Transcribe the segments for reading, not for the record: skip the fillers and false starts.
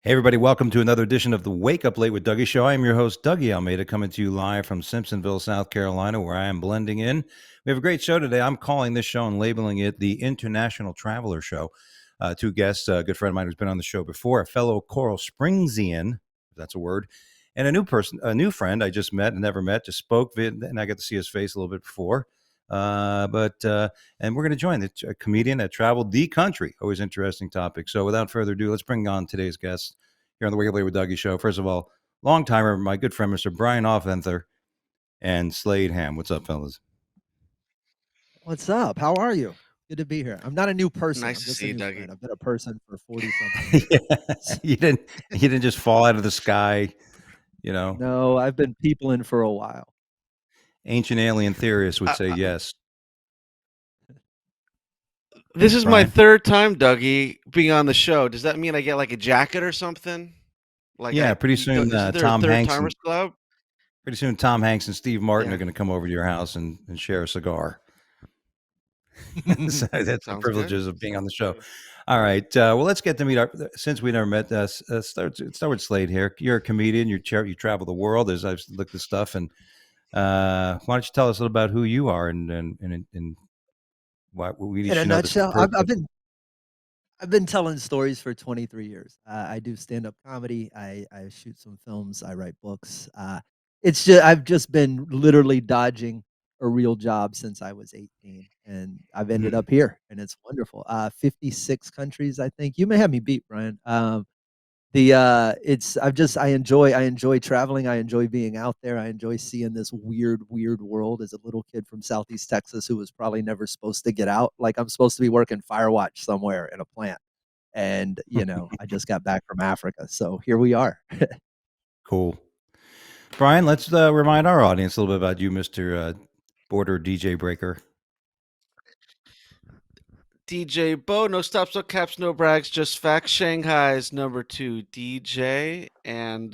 Hey, everybody, welcome to another edition of the Wake Up Late with Dougie show. I am your host, Dougie Almeida, coming to you live from Simpsonville, South Carolina, where I am blending in. We have a great show today. I'm calling this show and labeling it the International Traveler Show. Two guests, a good friend of mine who's been on the show before, a fellow Coral Springsian, if that's a word, and a new friend I just met and never met, just spoke, and I got to see his face a little bit before. And we're going to join a comedian that traveled the country. Always interesting topic. So without further ado, let's bring on today's guests here on the Wake Up Late with Dougie show. First of all, long timer, my good friend, Mr. Brian Offenther and Slade Ham. What's up, fellas? What's up? How are you? Good to be here. I'm not a new person. Nice I'm to just see a you, new Dougie. friend. I've been a person for 40 something years. Yeah. You didn't just fall out of the sky, No, I've been peopling for a while. Ancient alien theorists would say yes. This is my Brian? third time, Dougie, being on the show. Does that mean I get like a jacket or something? Yeah, pretty soon Isn't there a third timers club? Tom Hanks and Steve Martin Yeah. are going to come over to your house and share a cigar. So that's the Sounds privileges good. of being on the show. All right. Well, let's get to meet since we never met. Start with Slade here. You're a comedian. You travel the world. As I've looked at stuff, and why don't you tell us a little about who you are and why we In a should know this nutshell, person. I've been telling stories for 23 years. I do stand-up comedy. I shoot some films. I write books. I've just been literally dodging a real job since I was 18, and I've ended up here, and it's wonderful. 56 countries, I think. You may have me beat, Brian. It's I enjoy traveling, I enjoy being out there, I enjoy seeing this weird world as a little kid from Southeast Texas who was probably never supposed to get out, like, I'm supposed to be working fire watch somewhere in a plant, and, I just got back from Africa, so here we are. Cool. Brian, let's remind our audience a little bit about you, Mr. Border DJ Breaker. DJ Bo, no stops, no caps, no brags, just facts. Shanghai's #2 DJ, and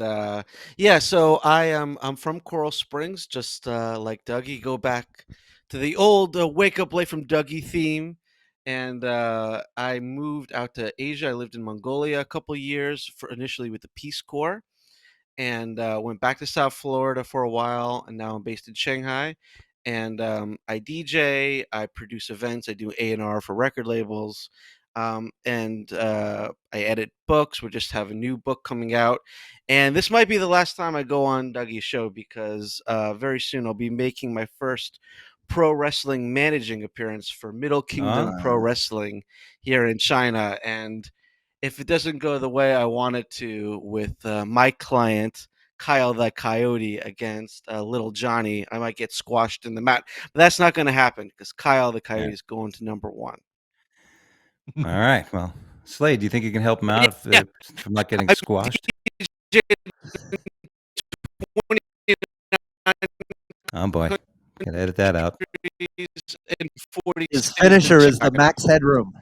so I'm from Coral Springs, just like Dougie. Go back to the old "Wake Up Late from Dougie" theme, and I moved out to Asia. I lived in Mongolia a couple years for initially with the Peace Corps, and went back to South Florida for a while, and now I'm based in Shanghai. And I DJ, I produce events, I do A&R for record labels, and I edit books. We just have a new book coming out, and this might be the last time I go on Dougie's show because very soon I'll be making my first pro wrestling managing appearance for Middle Kingdom Pro Wrestling here in China, and if it doesn't go the way I want it to with my client, Kyle the Coyote, against Little Johnny, I might get squashed in the mat. But that's not going to happen because Kyle the Coyote is going to #1. All right. Well, Slade, do you think you can help him out Yeah, from not getting I squashed? DJed Oh boy, gotta edit that out. in 40 His cities in finisher is the China. Max Headroom.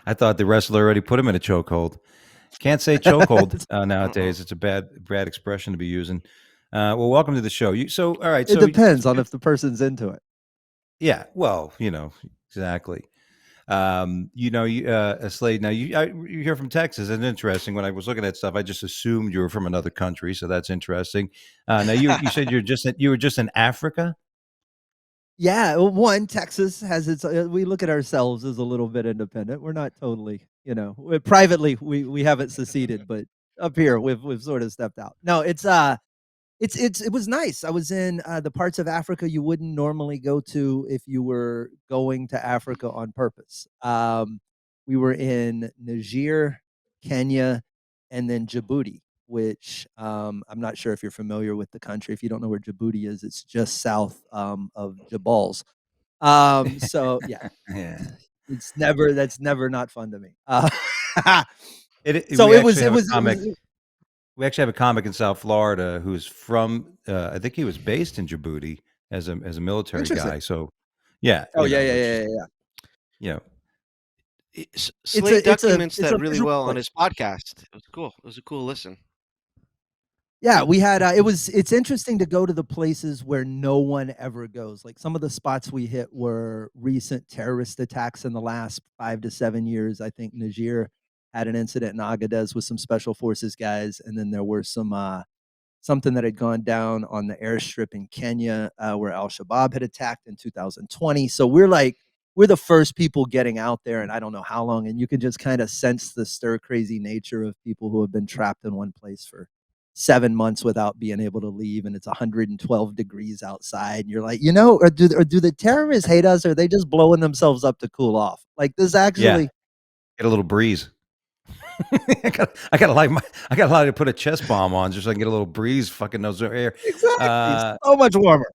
I thought the wrestler already put him in a chokehold. Can't say chokehold nowadays. It's a bad expression to be using. Well, welcome to the show. All right. It depends on if the person's into it. Yeah. Well, exactly. Slade. Now you're from Texas. It's interesting. When I was looking at stuff, I just assumed you were from another country, so that's interesting. Now you said you were just in Africa. Yeah, well, one, Texas has its we look at ourselves as a little bit independent. We're not totally, privately, we haven't seceded, but up here, we've sort of stepped out. No, it was nice. I was in, the parts of Africa you wouldn't normally go to if you were going to Africa on purpose. We were in Niger, Kenya, and then Djibouti, which, I'm not sure if you're familiar with the country. If you don't know where Djibouti is, it's just south, of Jabals. So yeah, Yeah. that's never not fun to me. It, So we it was actually it have a was it comic. was We actually have a comic in South Florida who's from. I think he was based in Djibouti as a military interesting. guy. So, yeah. Oh, yeah. You know, Slade documents It's a that really visual well on place. his podcast. It was cool. It was a cool listen. Yeah, we had, it's interesting to go to the places where no one ever goes. Like, some of the spots we hit were recent terrorist attacks in the last 5 to 7 years. I think Niger had an incident in Agadez with some special forces guys, and then there were some something that had gone down on the airstrip in Kenya where Al Shabaab had attacked in 2020. So we're the first people getting out there, and I don't know how long. And you can just kind of sense the stir crazy nature of people who have been trapped in one place for 7 months without being able to leave, and it's 112 degrees outside. And you're like, or do the terrorists hate us, or are they just blowing themselves up to cool off? Like this Yeah, actually. get a little breeze. I got to put a chest bomb on just so I can get a little breeze. Fucking nose air. Exactly, Uh, so much warmer.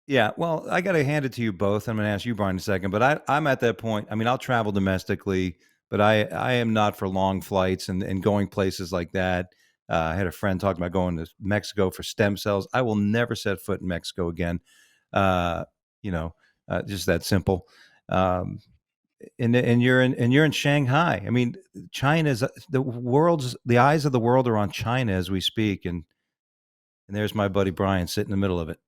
Yeah, well, I got to hand it to you both. I'm going to ask you, Brian, in a second, but I'm at that point. I mean, I'll travel domestically, but I am not for long flights and going places like that. I had a friend talking about going to Mexico for stem cells. I will never set foot in Mexico again. Uh, you know, just that simple. Um, and you're in Shanghai. I mean, China's the eyes of the world are on China as we speak, and there's my buddy Brian sitting in the middle of it.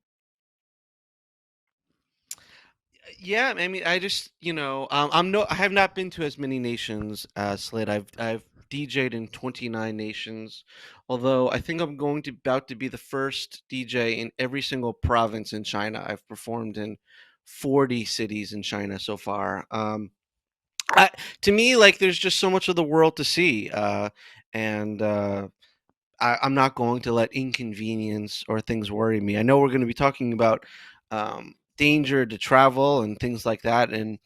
Yeah, I mean, I just, I have not been to as many nations as Slade. I've DJ'd in 29 nations, although I think I'm going to about to be the first DJ in every single province in China. I've performed in 40 cities in China so far. I, to me, like, there's just so much of the world to see, and I'm not going to let inconvenience or things worry me. I know we're going to be talking about danger to travel and things like that, and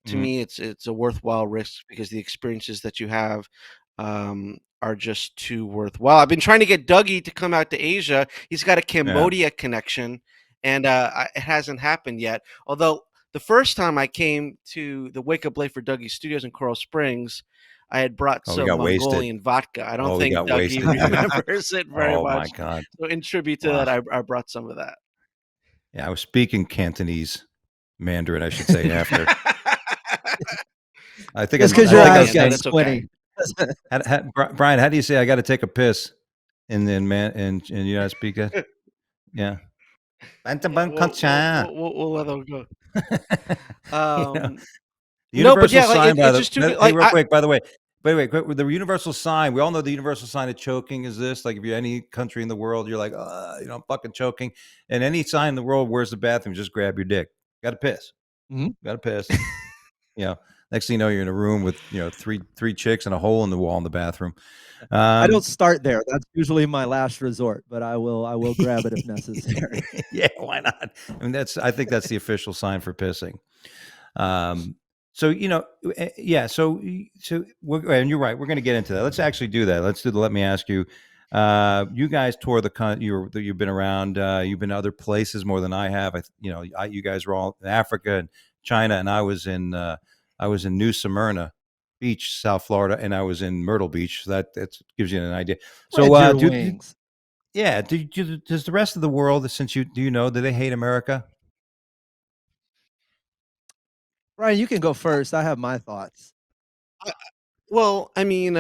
to Mhm. me, it's a worthwhile risk because the experiences that you have are just too worthwhile. I've been trying to get Dougie to come out to Asia. He's got a Yeah. Cambodia connection, and it hasn't happened yet. Although the first time I came to the Wake Up Late for Dougie Studios in Coral Springs, I had brought Oh, we some got wasted. Mongolian vodka. I don't Oh, we think got Dougie wasted. Yeah. remembers it very Oh my much. God. So in tribute to Wow. that, I brought some of that. Yeah, I was speaking Cantonese, Mandarin, I should say. After Just Oh, because I your that's think I eyes was okay. got saying, That's okay. squinty. Brian, how do you say I got to take a piss? And then man, and you know how to speak it? Yeah. Yeah, Bantaban we'll we'll kacha. we'll we'll we'll let them go. You know, Um, the no, but universal yeah, like sign it's just too good. hey, Like real quick, by the way, quick, with the universal sign, we all know the universal sign of choking is this. Like if you're any country in the world, you're like, I'm fucking choking. And any sign in the world, where's the bathroom? Just grab your dick. Got to piss. Mhm. Got to piss. You know, next thing you know, you're in a room with three chicks and a hole in the wall in the bathroom. I don't Um, start there. That's usually my last resort, but I will grab it if necessary. yeah, why not? I mean, I think that's the official sign for pissing. Um, so yeah. And you're right. We're going to get into that. Let's actually do that. Let's do the. Let me ask you. You guys tour the you've been around. You've been to other places more than I have. You guys were all in Africa and China, and I was in New Smyrna Beach, South Florida, and I was in Myrtle Beach. So that gives you an idea. So, Spread your wings. yeah, does the rest of the world, since do they hate America? Brian, you can go first. I have my thoughts. I, well, I mean,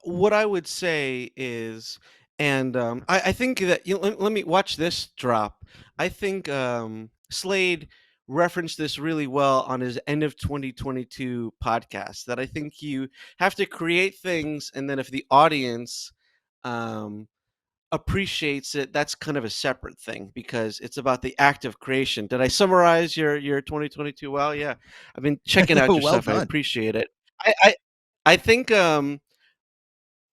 what I would say is, and I think that let me watch this drop. I think Slade referenced this really well on his end of 2022 podcast. That I think you have to create things, and then if the audience um, appreciates it, that's kind of a separate thing because it's about the act of creation. Did I summarize your 2022 well? Yeah, I've been checking out your Well stuff. I done. appreciate it. I think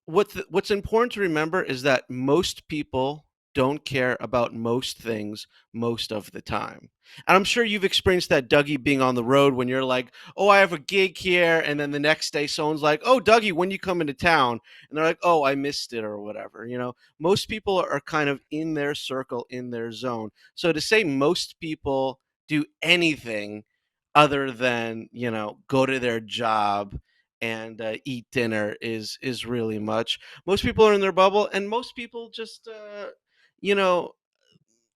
what's important to remember is that most people don't care about most things most of the time. And I'm sure you've experienced that, Dougie, being on the road when you're like, "Oh, I have a gig here," and then the next day someone's like, "Oh, Dougie, when you come into town?" And they're like, "Oh, I missed it," or whatever. Most people are kind of in their circle, in their zone. So to say most people do anything other than go to their job and eat dinner is really much. Most people are in their bubble, and most people just you know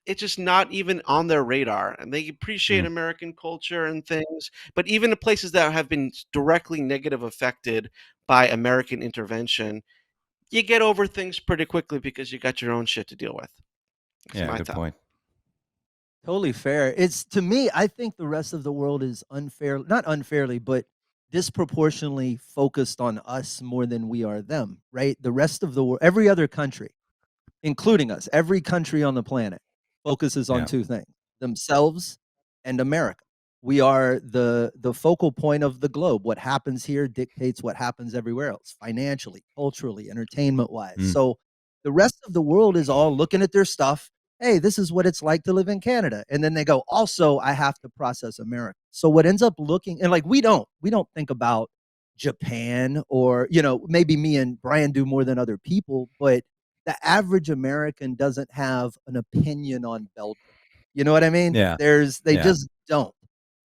it's just not even on their radar, and they appreciate Mm, American culture and things, but even the places that have been directly negative affected by American intervention, you get over things pretty quickly because you got your own shit to deal with. That's yeah, my good thought. point. Totally fair. It's to me, I think the rest of the world is unfair, not unfairly, but disproportionately focused on us more than we are them, right? The rest of the world, every other country, including us, every country on the planet focuses on Yeah. two things: themselves and America. We are the focal point of the globe. What happens here dictates what happens everywhere else, financially, culturally, entertainment wise. Mm. So the rest of the world is all looking at their stuff. Hey, this is what it's like to live in Canada. And then they go, also, I have to process America. So what ends up looking, and like we don't think about Japan, or, maybe me and Brian do more than other people, but the average American doesn't have an opinion on Belgium. You know what I mean? Yeah. They Yeah. just don't.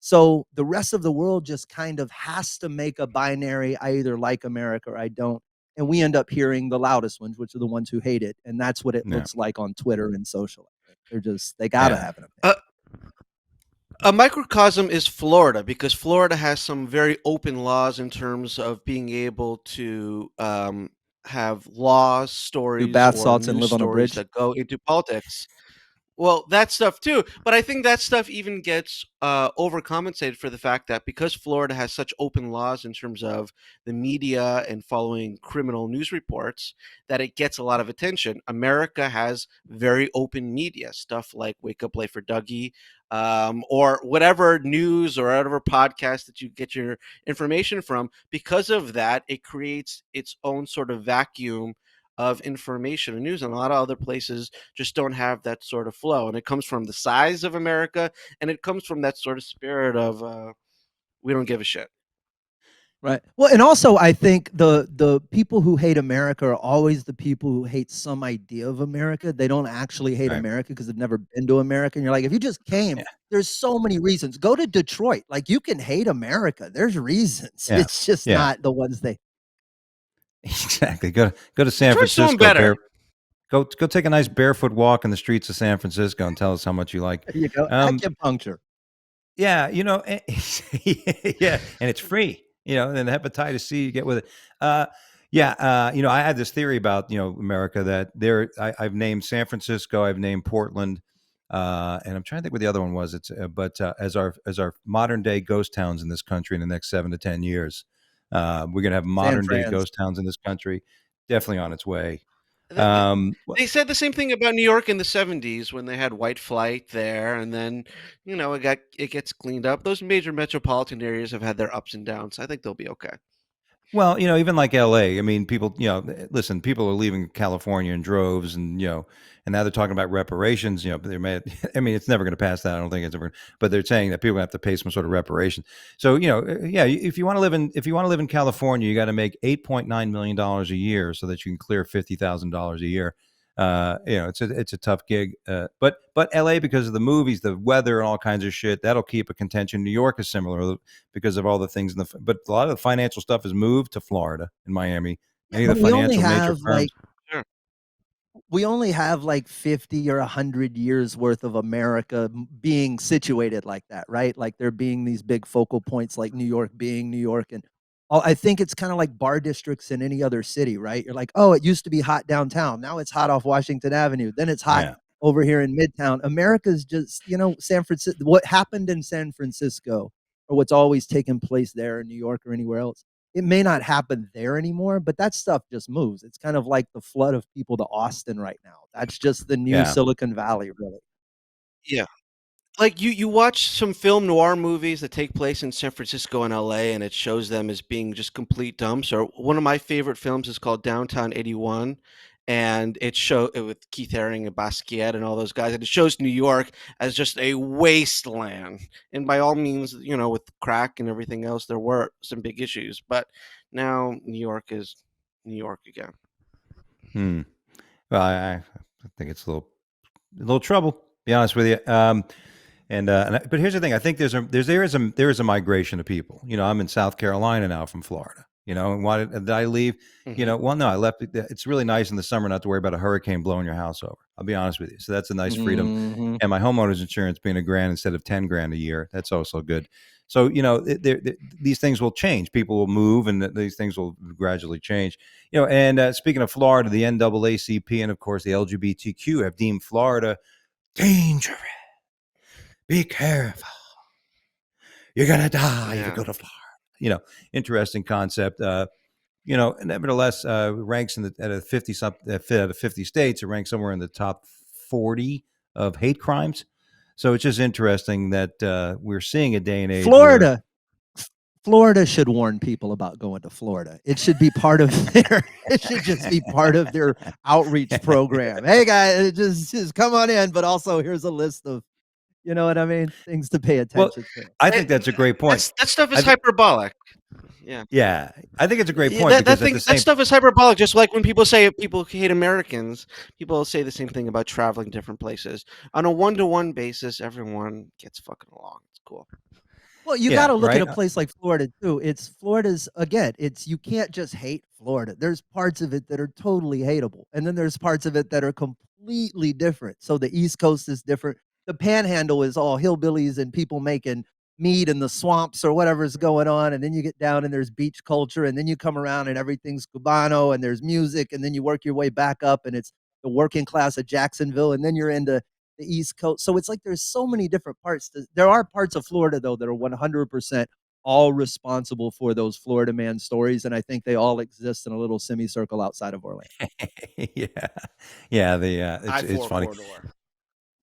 So the rest of the world just kind of has to make a binary. I either like America or I don't. And we end up hearing the loudest ones, which are the ones who hate it. And that's what it Yeah. looks like on Twitter and social. I think they gotta Yeah. have an opinion. Uh, a microcosm is Florida, because Florida has some very open laws in terms of being able to have laws, Do stories, bath or salts and news live on a stories bridge. that go into politics. Well, that stuff too, but I think that stuff even gets overcompensated for the fact that because Florida has such open laws in terms of the media and following criminal news reports, that it gets a lot of attention. America has very open media, stuff like Wake Up Late for Dougie, or whatever news or whatever podcast that you get your information from. Because of that, it creates its own sort of vacuum of information and news, and a lot of other places just don't have that sort of flow. And it comes from the size of America, and it comes from that sort of spirit of we don't give a shit. Right. Well, and also I think the people who hate America are always the people who hate some idea of America. They don't actually hate Right. America because they've never been to America. And you're like, if you just came, Yeah. there's so many reasons. Go to Detroit. Like, you can hate America. There's reasons. Yeah. It's just Yeah. not the ones they. Exactly. Go to San Detroit's doing Francisco. better. Go take a nice barefoot walk in the streets of San Francisco and tell us how much you like. There you go. Um, Acupuncture. Yeah, yeah, and it's free. And the hepatitis C you get with it. Yeah, I had this theory about America, that I've named San Francisco, I've named Portland, and I'm trying to think what the other one was. It's but as our modern day ghost towns in this country in the next 7 to 10 years, we're gonna have San modern day Fran's. ghost towns in this country, definitely on its way. Th- th- Well, They said the same thing about New York in the '70s when they had white flight there, and then it gets cleaned up. Those major metropolitan areas have had their ups and downs. I think they'll be okay. Well, even like LA, I mean, people, listen, people are leaving California in droves, and now they're talking about reparations, but they may, I mean, it's never going to pass that. I don't think it's ever, but they're saying that people have to pay some sort of reparation. So, yeah, if you want to live in California, you got to make $8.9 million a year so that you can clear $50,000 a year. It's a tough gig. But LA, because of the movies, the weather, and all kinds of shit, that'll keep a contention. New York is similar because of all the things but a lot of the financial stuff has moved to Florida and Miami. Yeah, Many of but the financial major firms. Sure. we only have like 50 or 100 years worth of America being situated like that, right? Like, there being these big focal points, like New York being New York. And I think it's kind of like bar districts in any other city, right? You're like, oh, it used to be hot downtown. Now it's hot off Washington Avenue. Then it's hot Yeah, over here in Midtown. America's just, San Francisco, what happened in San Francisco, or what's always taken place there in New York or anywhere else, it may not happen there anymore, but that stuff just moves. It's kind of like the flood of people to Austin right now. That's just the new yeah, Silicon Valley, really. Yeah. Like you watch some film noir movies that take place in San Francisco and LA, and it shows them as being just complete dumps. Or one of my favorite films is called Downtown '81, and with Keith Haring and Basquiat and all those guys, and it shows New York as just a wasteland. And by all means, with crack and everything else, there were some big issues, but now New York is New York again. hmm. Well, I think it's a little trouble. To be honest with you. But here's the thing. I think there is a migration of people. I'm in South Carolina now from Florida. And why did I leave? Hmm. Well, no, I left. It's really nice in the summer not to worry about a hurricane blowing your house over. I'll be honest with you. So that's a nice freedom. Mhm. And my homeowner's insurance being $1,000 instead of $10,000 a year, that's also good. So these things will change. People will move, and these things will gradually change. And speaking of Florida, the NAACP and of course the LGBTQ have deemed Florida dangerous. Be careful. You're gonna die if you Yeah. go to Florida. interesting concept. Nevertheless, ranks at a 50 states, it ranks somewhere in the top 40 of hate crimes. So it's just interesting that we're seeing a day and age where Florida Florida should warn people about going to Florida. It should be part of their it should just be part of their outreach program. Hey guys, just come on in, but also here's a list of, you know what I mean, things to pay well, attention to. I think that's a great point. That stuff I is think, hyperbolic. Yeah. yeah, I think it's a great Yeah, point because at the that same, stuff is hyperbolic. Just like when people say people hate Americans, people say the same thing about traveling different places. On a one-to-one basis, everyone gets fucking along. It's cool. Well, you yeah, gotta look at right. a place like Florida too. Florida's again, it's you can't just hate Florida. There's parts of it that are totally hateable, and then there's parts of it that are completely different. So the East Coast is different. The Panhandle is all hillbillies and people making meat in the swamps or whatever's going on, and then you get down and there's beach culture, and then you come around and everything's Cubano and there's music, and then you work your way back up and it's the working class of Jacksonville, and then you're into the East Coast. So it's like there's so many different parts. There are parts of Florida though that are 100% all responsible for those Florida man stories, and I think they all exist in a little semicircle outside of Orlando. Yeah, yeah. It's I-4 funny. corridor.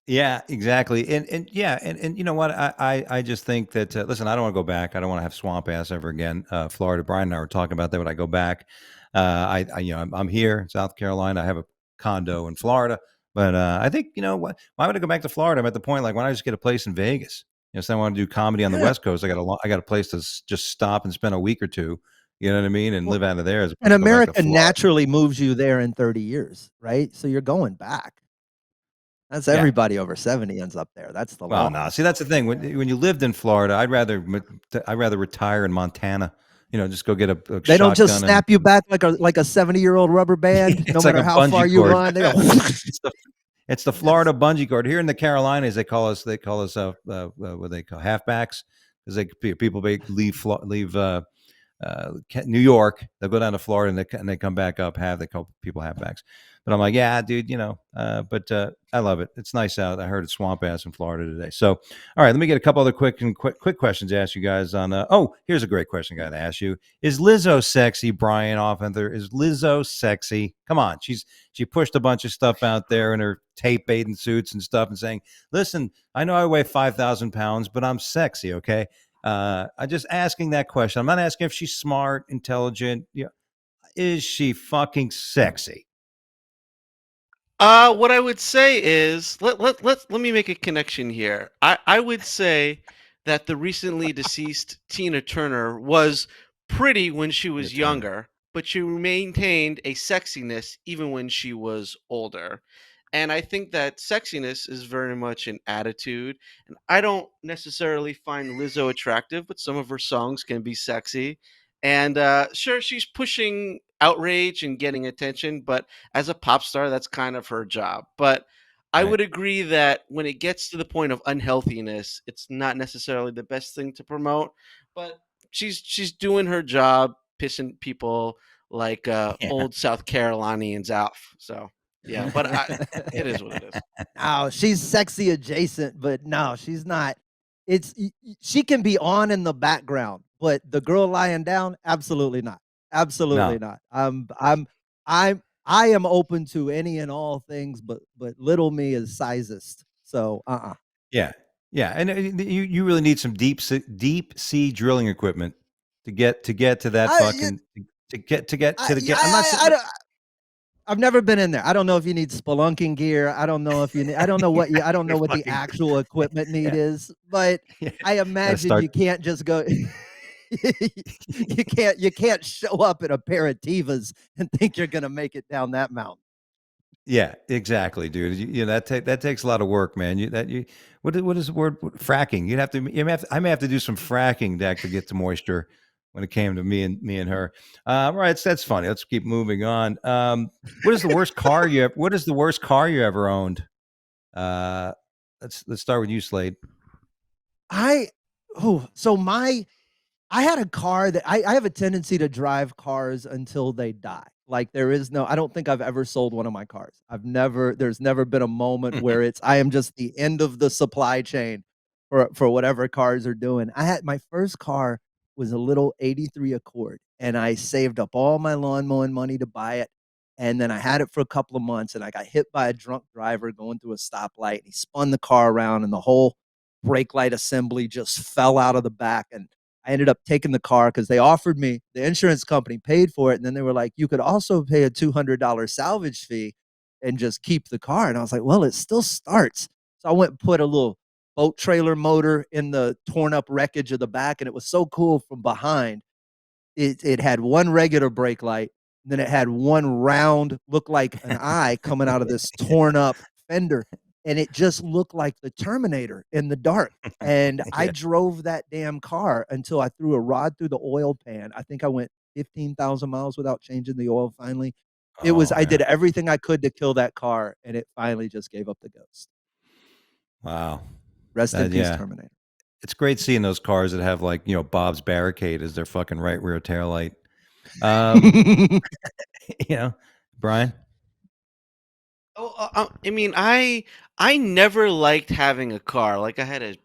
Yeah, exactly. And yeah, and you know what? I just think that listen, I don't want to go back. I don't want to have swamp ass ever again. Florida. Brian and I were talking about that when I go back. I'm here in South Carolina. I have a condo in Florida, but I think what? Why would I go back to Florida? I'm at the point like why don't I just get a place in Vegas? So I want to do comedy on the Yeah. West Coast. I got a place to just stop and spend a week or two. You know what I mean, and Well, live out of there as and opposed to go back to America Florida. naturally moves you there in 30 years, right? So you're going back. That's Yeah. everybody over 70 ends up there. That's the Well, law. no. See, that's the thing. When you lived in Florida, I'd rather retire in Montana. Just go get a They don't just shotgun and snap you back like a 70-year-old rubber band, no it's like matter a how far bungee you cord. run. They go, It's the it's the Florida bungee cord. Here in the Carolinas, they call us what they call halfbacks because people leave New York. They'll go down to Florida and they come back up. They call people halfbacks. But I'm like, yeah, dude, but I love it. It's nice out. I heard it's swamp ass in Florida today. So, all right, let me get a couple other quick questions to ask you guys on. Here's a great question I got to ask you: is Lizzo sexy, Brian Offenther? Is Lizzo sexy? Come on, she pushed a bunch of stuff out there in her tape bathing suits and stuff, and saying, "Listen, I know I weigh 5,000 pounds, but I'm sexy." Okay, I'm just asking that question. I'm not asking if she's smart, intelligent. Is she fucking sexy? What I would say is let me make a connection here. I would say that the recently deceased Tina Turner was pretty when she Tina was Turner. younger, but she maintained a sexiness even when she was older. And I think that sexiness is very much an attitude. And I don't necessarily find Lizzo attractive, but some of her songs can be sexy. And sure, she's pushing outrage and getting attention, but as a pop star, that's kind of her job. But I Right. would agree that when it gets to the point of unhealthiness, it's not necessarily the best thing to promote. But she's doing her job, pissing people like Yeah. old South Carolinians off. So yeah, but it is what it is. no, she's sexy adjacent, but no, she's not. She can be on in the background, but the girl lying down, absolutely not. Absolutely No. not. I am open to any and all things, but little me is sizest. So Yeah. Yeah. And you really need some deep sea drilling equipment to get to that I you- fucking to get. I'm not I saying. don't. I've never been in there. I don't know if you need spelunking gear. I don't know if you need. I don't know what you. I don't know You're what the fucking actual equipment need yeah. is, but Yeah. I Got to imagine start. you can't just go. You can't show up in a pair of Tevas and think you're gonna make it down that mountain. Yeah, exactly, dude. That takes a lot of work, man. What is the word fracking? I may have to do some fracking to actually get to moisture when it came to me and her. Right, that's funny. Let's keep moving on. What is the worst car you ever owned? Uh, let's start with you, Slade. I oh so my I had a car that I have a tendency to drive cars until they die. Like there is no, I don't think I've ever sold one of my cars. There's never been a moment where I am just the end of the supply chain for whatever cars are doing. I had my first car was a little '83 Accord, and I saved up all my lawn mowing money to buy it. And then I had it for a couple of months, and I got hit by a drunk driver going through a stoplight. And he spun the car around, and the whole brake light assembly just fell out of the back. And I ended up taking the car because they offered me, the insurance company paid for it. And then they were like, you could also pay a $200 salvage fee and just keep the car. And I was like, well, it still starts. So I went and put a little boat trailer motor in the torn up wreckage of the back. And it was so cool from behind. It had one regular brake light, then it had one round, looked like an eye coming out of this torn up fender, and it just looked like the Terminator in the dark. And I Yeah. drove that damn car until I threw a rod through the oil pan. I think I went 15,000 miles without changing the oil finally. Oh, I yeah. did everything I could to kill that car, and it finally just gave up the ghost. Wow. Rest in peace, Yeah. Terminator. It's great seeing those cars that have like, Bob's barricade as their fucking right rear taillight. Brian? Oh, I mean, I never liked having a car. Like I had a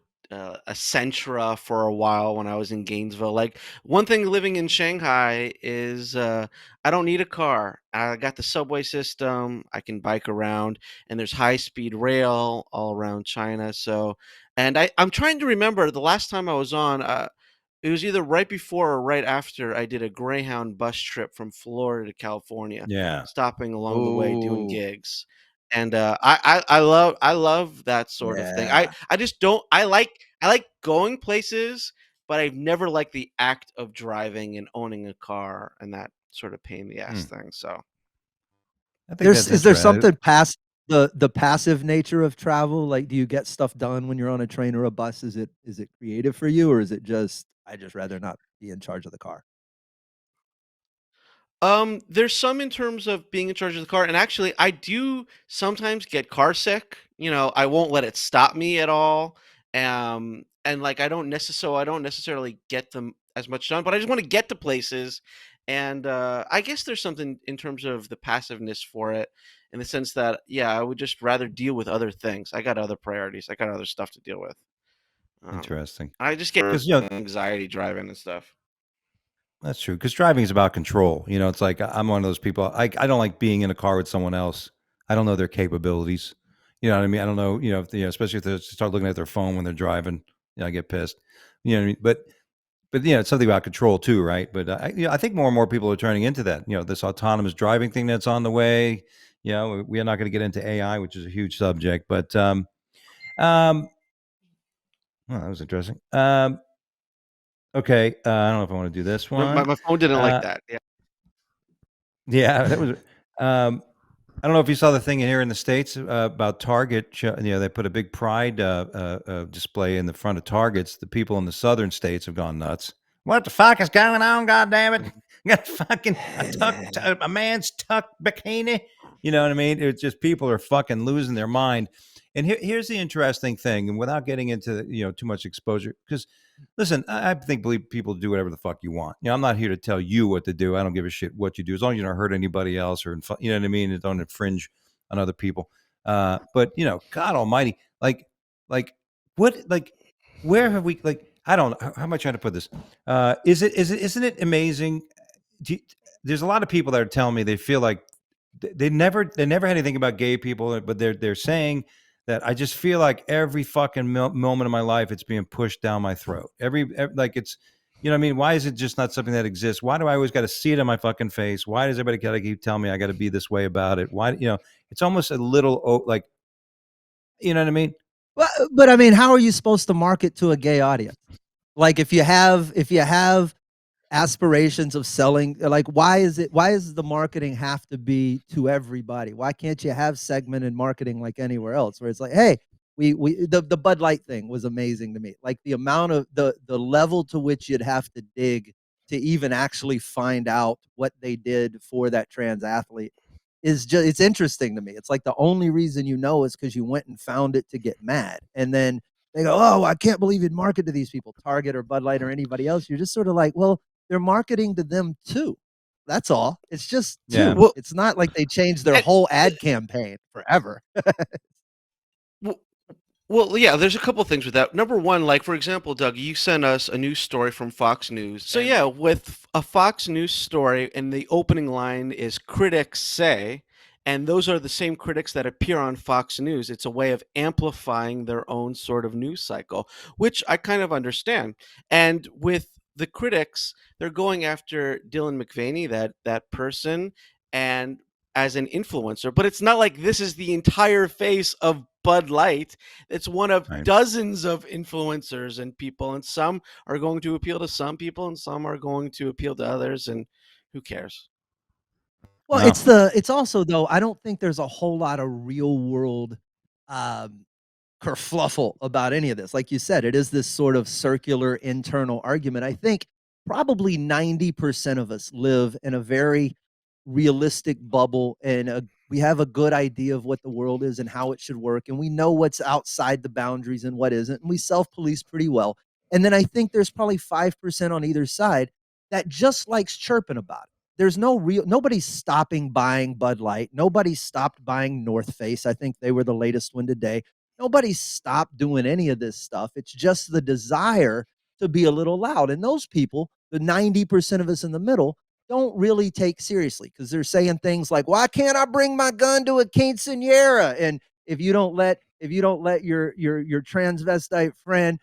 Sentra for a while when I was in Gainesville. Like one thing living in Shanghai is I don't need a car. I got the subway system. I can bike around, and there's high speed rail all around China. So, and I'm trying to remember the last time I was on. It was either right before or right after I did a Greyhound bus trip from Florida to California, Yeah. stopping along the way doing Oh, gigs. And I love that sort of thing. I yeah. I just don't I like going places, but I've never liked the act of driving and owning a car and that sort of pain in the ass Hmm. thing. So I think that's Is there interesting. something past the passive nature of travel? Like, do you get stuff done when you're on a train or a bus? Is it creative for you, or is it just I just rather not be in charge of the car? There's some in terms of being in charge of the car, and actually, I do sometimes get car sick. I won't let it stop me at all. And like I don't necessarily get them as much done, but I just want to get to places. And I guess there's something in terms of the passiveness for it, in the sense that yeah, I would just rather deal with other things. I got other priorities. I got other stuff to deal with. Um, Interesting. I just get Because, anxiety driving and stuff. that's true. Because driving is about control. It's like I'm one of those people. I don't like being in a car with someone else. I don't know their capabilities. You know what I mean? I don't know. If especially if they start looking at their phone when they're driving. I get pissed. You know what I mean? But it's something about control too, right? But I think more and more people are turning into that. This autonomous driving thing that's on the way. We are not going to get into AI, which is a huge subject. But um, oh, that was interesting. Okay, I don't know if I want to do this one. My phone didn't like Uh, that. Yeah. yeah, that was. I don't know if you saw the thing here in the States about Target. They put a big pride display in the front of Targets. The people in the southern states have gone nuts. What the fuck is going on? God damn it! Got fucking a man's tucked bikini. You know what I mean? It's just people are fucking losing their mind. And here's the interesting thing, and without getting into too much exposure, because listen, I believe people do whatever the fuck you want. I'm not here to tell you what to do. I don't give a shit what you do, as long as you don't hurt anybody else or you know what I mean, and don't infringe on other people. But God Almighty, like what, where have we, I don't know. How am I trying to put this? Isn't it amazing? Do you- there's a lot of people that are telling me they feel like they never had anything about gay people, but they're saying that I just feel like every fucking moment of my life it's being pushed down my throat. Like it's, what I mean? Why is it just not something that exists? Why do I always got to see it on my fucking face? Why does everybody got to keep telling me I got to be this way about it? Why, it's almost a little like, you know what I mean? Well, but I mean, how are you supposed to market to a gay audience? Like, if you have aspirations of selling, like, why is the marketing have to be to everybody? Why can't you have segmented marketing like anywhere else, where it's like, hey, the Bud Light thing was amazing to me. Like, the amount of the level to which you'd have to dig to even actually find out what they did for that trans athlete is just, it's interesting to me. It's like the only reason is because you went and found it to get mad. And then they go, oh, I can't believe you'd market to these people, Target or Bud Light or anybody else. You're just sort of like, well, they're marketing to them too. That's all. It's just Yeah. two. Well, It's not like they changed their and, whole ad campaign forever. well, Well, yeah, there's a couple things with that. Number one, like for example, Doug, you sent us a news story from Fox News. So And yeah, with a Fox News story, and the opening line is "critics say," and those are the same critics that appear on Fox News. It's a way of amplifying their own sort of news cycle, which I kind of understand. And with the critics, they're going after Dylan McVaney, that person, and as an influencer. But it's not like this is the entire face of Bud Light. It's one of right. dozens of influencers and people, and some are going to appeal to some people, and some are going to appeal to others, and who cares? Well, Well, it's also though, I don't think there's a whole lot of real world, um, kerfluffle about any of this. Like you said, it is this sort of circular internal argument. I think probably 90% of us live in a very realistic bubble, and we have a good idea of what the world is and how it should work. And we know what's outside the boundaries and what isn't. And we self police pretty well. And then I think there's probably 5% on either side that just likes chirping about it. There's nobody's stopping buying Bud Light. Nobody stopped buying North Face. I think they were the latest one today. Nobody stopped doing any of this stuff. It's just the desire to be a little loud. And those people, the 90% of us in the middle, don't really take seriously because they're saying things like, "Why can't I bring my gun to a quinceanera?" And if you don't let your transvestite friend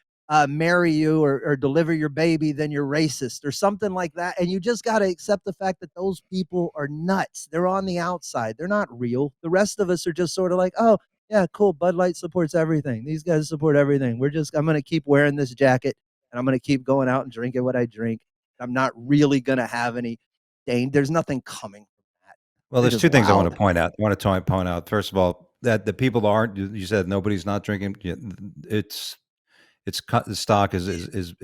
marry you or deliver your baby, then you're racist or something like that. And you just got to accept the fact that those people are nuts. They're on the outside. They're not real. The rest of us are just sort of like, oh, yeah, cool. Bud Light supports everything. These guys support everything. I'm going to keep wearing this jacket and I'm going to keep going out and drinking what I drink. I'm not really going to have any there's nothing coming from that. well, They're there's just two things I want to loud. point out. I want to point out first of all that the people aren't. You said nobody's not drinking. It's the stock is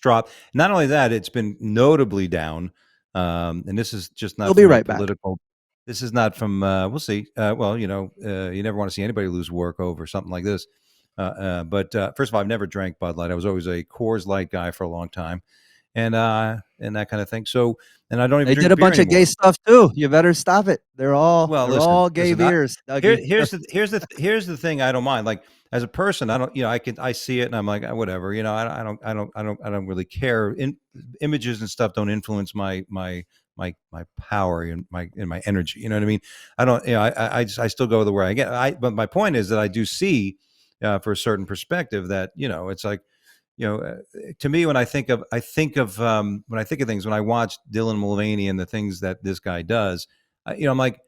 dropped. Not only that, it's been notably down. And this is just We'll not be from a right back. political. This is not from. We'll see. Well, you never want to see anybody lose work over something like this. But first of all, I've never drank Bud Light. I was always a Coors Light guy for a long time, and that kind of thing. So, and I don't even They did drink a beer bunch of gay anymore. stuff too. You better stop it. They're all Well, they're listen, all gay listen. I, beers, here, Dougie. here's the thing. I don't mind. Like as a person, I don't. I see it, and I'm like, whatever. I don't really care. Images and stuff don't influence my power and my energy. You know what I mean? I don't. I still go the where I get. But my point is that I do see, for a certain perspective, that it's like to me, when when I think of things, when I watch Dylan Mulvaney and the things that this guy does, I'm like,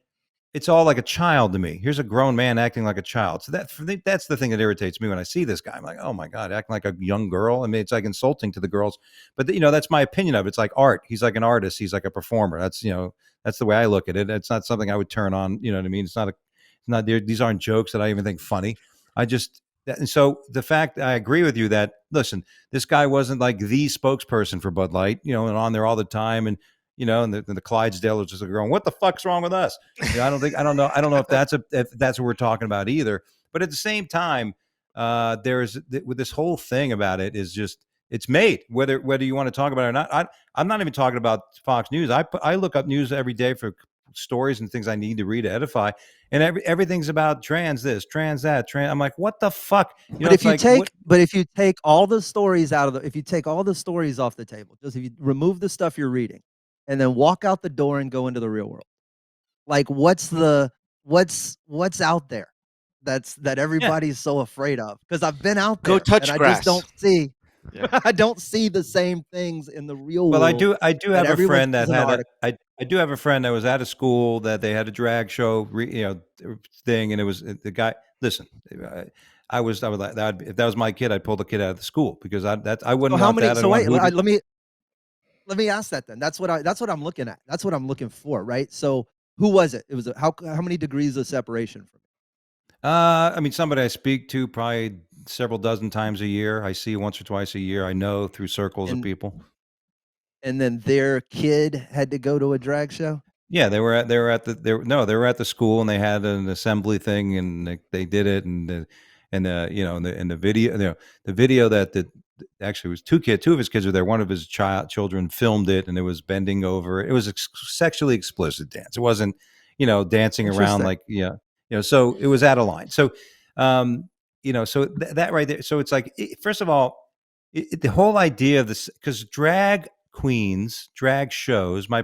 it's all like a child to me. Here's a grown man acting like a child. So that's the thing that irritates me when I see this guy. I'm like, oh my god, acting like a young girl. I mean, it's like insulting to the girls. But that's my opinion of it. It's like art. He's like an artist. He's like a performer. That's the way I look at it. It's not something I would turn on. You know what I mean? It's not. These aren't jokes that I even think funny. I just and so the fact I agree with you that listen, this guy wasn't like the spokesperson for Bud Light, and on there all the time, and the Clydesdales just going, "What the fuck's wrong with us?" I don't know if that's what we're talking about either. But at the same time, with this whole thing about it is just it's made whether you want to talk about it or not. I'm not even talking about Fox News. I look up news every day for stories and things I need to read to edify, and everything's about trans this, trans that, trans. I'm like, what the fuck? But It's like what? if you take all the stories out of if you take all the stories off the table, just if you remove the stuff you're reading and then walk out the door and go into the real world. Like what's out there that Yeah. everybody's so afraid of? Because I've been out Go there and touch I just grass. don't see Yeah. I don't see the same things in the real Well, world I do that have a everyone friend sees that in the had a article. I do have a friend that was at a school that they had a drag show, thing, and it was the guy. Listen, I was like that. If that was my kid, I'd pull the kid out of the school because I So wouldn't how want many that. I so don't want wait, hoodoo. let me ask that then. That's what I'm looking at. That's what I'm looking for, right? So who was it? It was how many degrees of separation from I mean, somebody I speak to probably several dozen times a year. I see once or twice a year. I know through circles of and people. then their kid had to go to a drag show? Yeah, they were at the school and they had an assembly thing and they did it and the video the video that actually it was two of his kids were there. One of his children filmed it and it was bending over. It was sexually explicit dance. It wasn't dancing around Interesting. like so it was out of line. So so that right there. So it's like, first of all, the whole idea of this, because drag queens, drag shows. My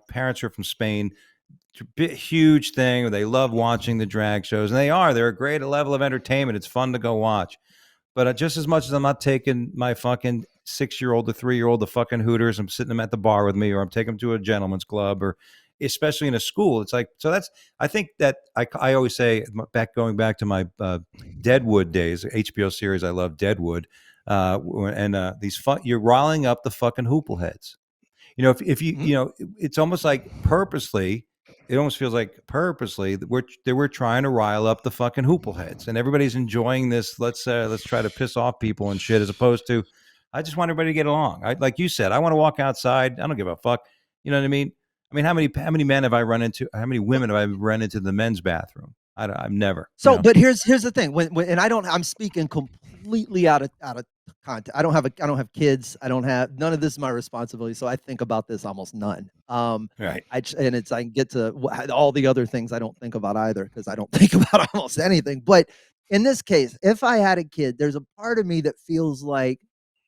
parents are from Spain. Huge thing. They love watching the drag shows, and they're a great level of entertainment. It's fun to go watch. But just as much as I'm not taking my fucking 6-year-old to 3-year-old to fucking Hooters, I'm sitting them at the bar with me, or I'm taking them to a gentleman's club, or especially in a school. It's like, so I think that I always say, going back to my Deadwood days, HBO series I love, Deadwood, and these you're riling up the fucking hoople heads. If you, it's almost like purposely. It almost feels like purposely that we're trying to rile up the fucking hoople heads, and everybody's enjoying this. Let's try to piss off people and shit, as opposed to, I just want everybody to get along. Like you said, I want to walk outside. I don't give a fuck. You know what I mean? I mean, how many men have I run into? How many women have I run into the men's bathroom? I've never. So, but here's the thing. When and I'm speaking completely out of context. I don't have kids. I don't have none of this is my responsibility. So I think about this almost none. Right. I can get to all the other things I don't think about either, because I don't think about almost anything. But in this case, if I had a kid, there's a part of me that feels like,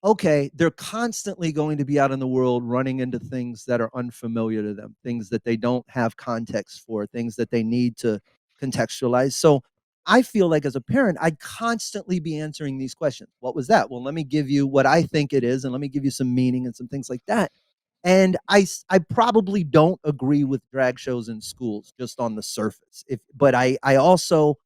okay, they're constantly going to be out in the world running into things that are unfamiliar to them, things that they don't have context for, things that they need to contextualize. So I feel like as a parent, I'd constantly be answering these questions. What was that? Well, let me give you what I think it is, and let me give you some meaning and some things like that. And I probably don't agree with drag shows in schools just on the surface. But I also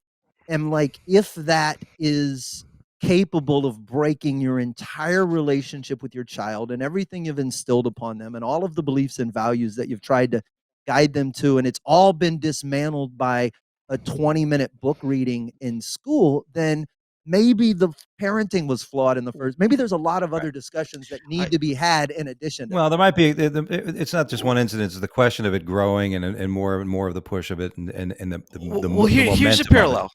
am like, if that is capable of breaking your entire relationship with your child and everything you've instilled upon them and all of the beliefs and values that you've tried to guide them to, and it's all been dismantled by a 20-minute book reading in school, then maybe the parenting was flawed in the first. Maybe there's a lot of Right. other discussions that need to be had in addition to Well, there might be. It's not just one incident. It's the question of it growing, and more of the push of it, and the Here's a momentum of it. parallel.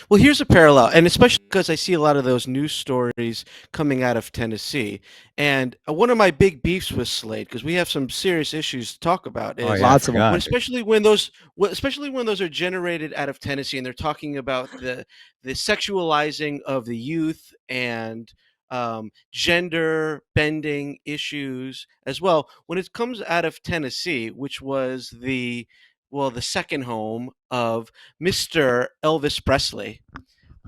Well, here's a parallel, and especially because I see a lot of those news stories coming out of Tennessee. And one of my big beefs with Slade, because we have some serious issues to talk about, Oh is yeah, I lots of them. when, forgot. especially when those are generated out of Tennessee, and they're talking about the sexualizing of the youth and gender bending issues as well. When it comes out of Tennessee, which was the second home of Mr. Elvis Presley,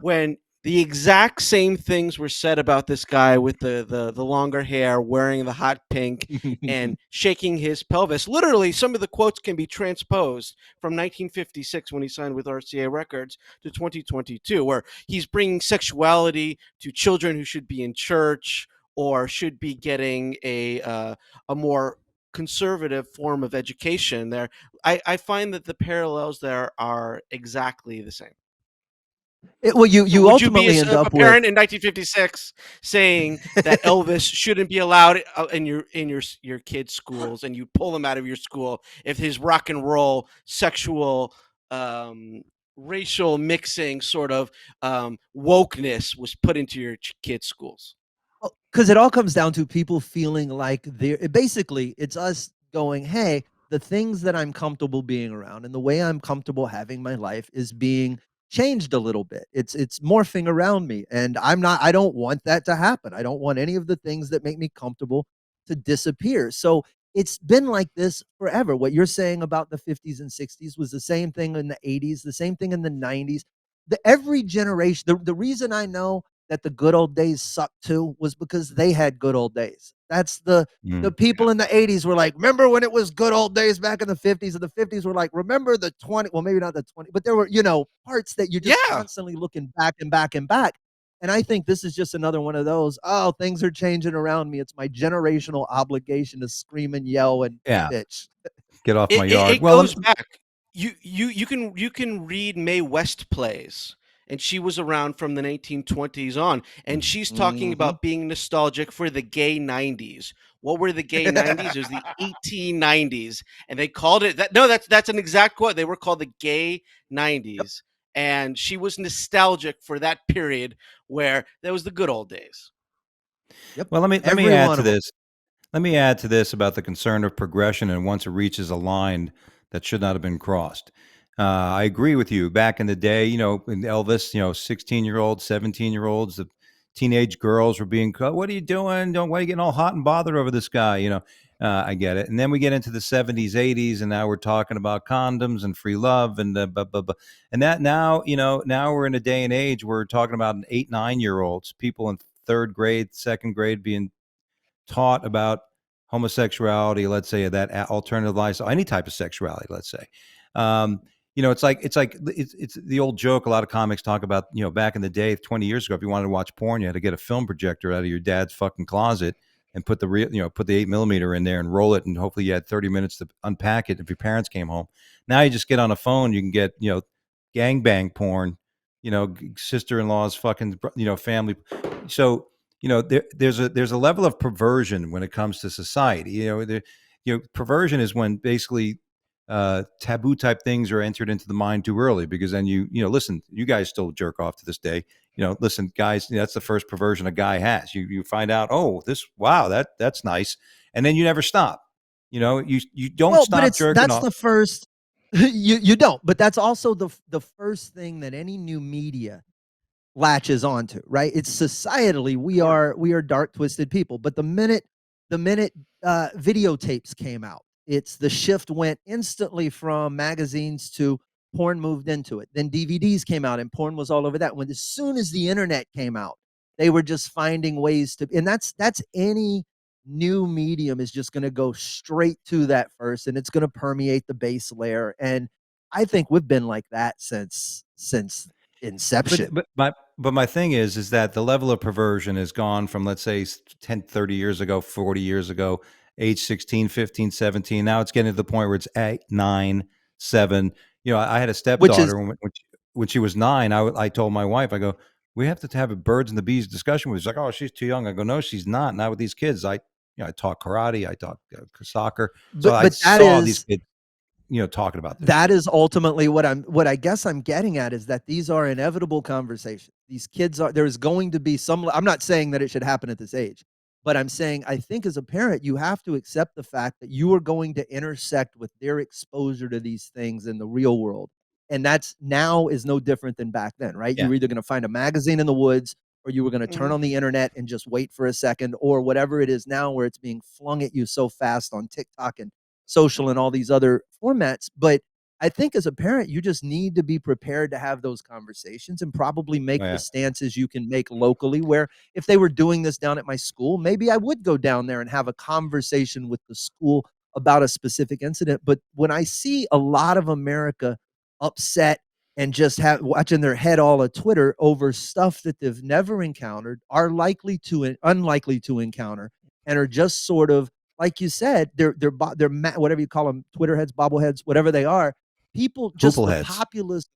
when the exact same things were said about this guy with the longer hair, wearing the hot pink, and shaking his pelvis. Literally, some of the quotes can be transposed from 1956 when he signed with RCA Records to 2022, where he's bringing sexuality to children who should be in church or should be getting a more conservative form of education. I find that the parallels there are exactly the same. Well, So you would you be ultimately end a up with parent in 1956 saying that Elvis shouldn't be allowed in your kids' schools, and you pull him out of your school if his rock and roll, sexual, um, racial mixing sort of wokeness was put into your kids' schools? because it all comes down to people feeling like basically it's us going, hey, the things that I'm comfortable being around and the way I'm comfortable having my life is being changed a little bit. It's morphing around me, and I don't want that to happen. I don't want any of the things that make me comfortable to disappear. So it's been like this forever. What you're saying about the 50s and 60s was the same thing in the 80s, the same thing in the 90s. Every generation, the reason I know that the good old days sucked too was because they had good old days. That's the people in the 80s were like, remember when it was good old days back in the 50s? And the 50s were like, remember the 20, well, maybe not the 20, but there were, parts that you're just Yeah. constantly looking back and back and back. And I think this is just another one of those, oh, things are changing around me. It's my generational obligation to scream and yell and Yeah, bitch. get off my It, it, yard. it Well, goes back. You can read Mae West plays, and she was around from the 1920s on, and she's talking Mhm. about being nostalgic for the gay 90s. What were the gay 90s? It was the 1890s, and they called it that. No, that's an exact quote. They were called the gay Yep. 90s, and she was nostalgic for that period where that was the good old days. Yep. well, let me Every add one to of them. this. Let me add to this about the concern of progression, and once it reaches a line that should not have been crossed. I agree with you. Back in the day, in Elvis, 16-year-olds, 17-year-olds, the teenage girls were being cut. What are you doing? Why are you getting all hot and bothered over this guy? I get it. And then we get into the 70s, 80s, and now we're talking about condoms and free love and blah, blah, blah. And that now, now we're in a day and age where we're talking about 8, 9-year-olds, people in third grade, second grade being taught about homosexuality, let's say that alternative lifestyle, any type of sexuality, let's say. Um, it's the old joke. A lot of comics talk about, back in the day, 20 years ago, if you wanted to watch porn, you had to get a film projector out of your dad's fucking closet and put the real, put the 8mm in there and roll it, and hopefully you had 30 minutes to unpack it if your parents came home. Now you just get on a phone, you can get, gangbang porn, sister-in-law's fucking, family. So there's a level of perversion when it comes to society. Perversion is when basically taboo type things are entered into the mind too early, because then listen, you guys still jerk off to this day. Listen, guys, that's the first perversion a guy has. You find out, oh, wow, that's nice, and then you never stop. You don't Well, but stop jerking that's off. the first. You don't, but that's also the first thing that any new media latches onto, right? It's societally we are dark twisted people. But the minute videotapes came out, it's the shift went instantly from magazines to porn moved into it. Then DVDs came out and porn was all over that. When as soon as the internet came out, they were just finding ways to, and that's any new medium is just going to go straight to that first, and it's going to permeate the base layer. And I think we've been like that since But inception. but my thing is that the level of perversion has gone from, let's say, 10, 30 years ago, 40 years ago, age 16, 15, 17. Now it's getting to the point where it's 8, 9, 7. I had a Which is stepdaughter when she was 9. I told my wife, I go, we have to have a birds and the bees discussion with her. She's like, oh, she's too young. I go, no, she's not. Not with these kids. I taught karate. I taught soccer. So I but that saw these is kids, talking about this that shit. is ultimately what I guess I'm getting at is that these are inevitable conversations. These kids are there's going to be some. I'm not saying that it should happen at this age, but I'm saying I think as a parent you have to accept the fact that you are going to intersect with their exposure to these things in the real world. And that's now is no different than back then, right? You Yeah. were either going to find a magazine in the woods, or you were going to turn Mhm. on the internet and just wait for a second, or whatever it is now where it's being flung at you so fast on TikTok and social and all these other formats. But I think as a parent, you just need to be prepared to have those conversations and probably make Oh, the yeah. stances you can make locally. Where if they were doing this down at my school, maybe I would go down there and have a conversation with the school about a specific incident. But when I see a lot of America upset and just watching their head all of Twitter over stuff that they've never encountered, are unlikely to encounter, and are just sort of like you said, they're whatever you call them, Twitter heads, bobbleheads, whatever they are. People just Hoople the heads. populist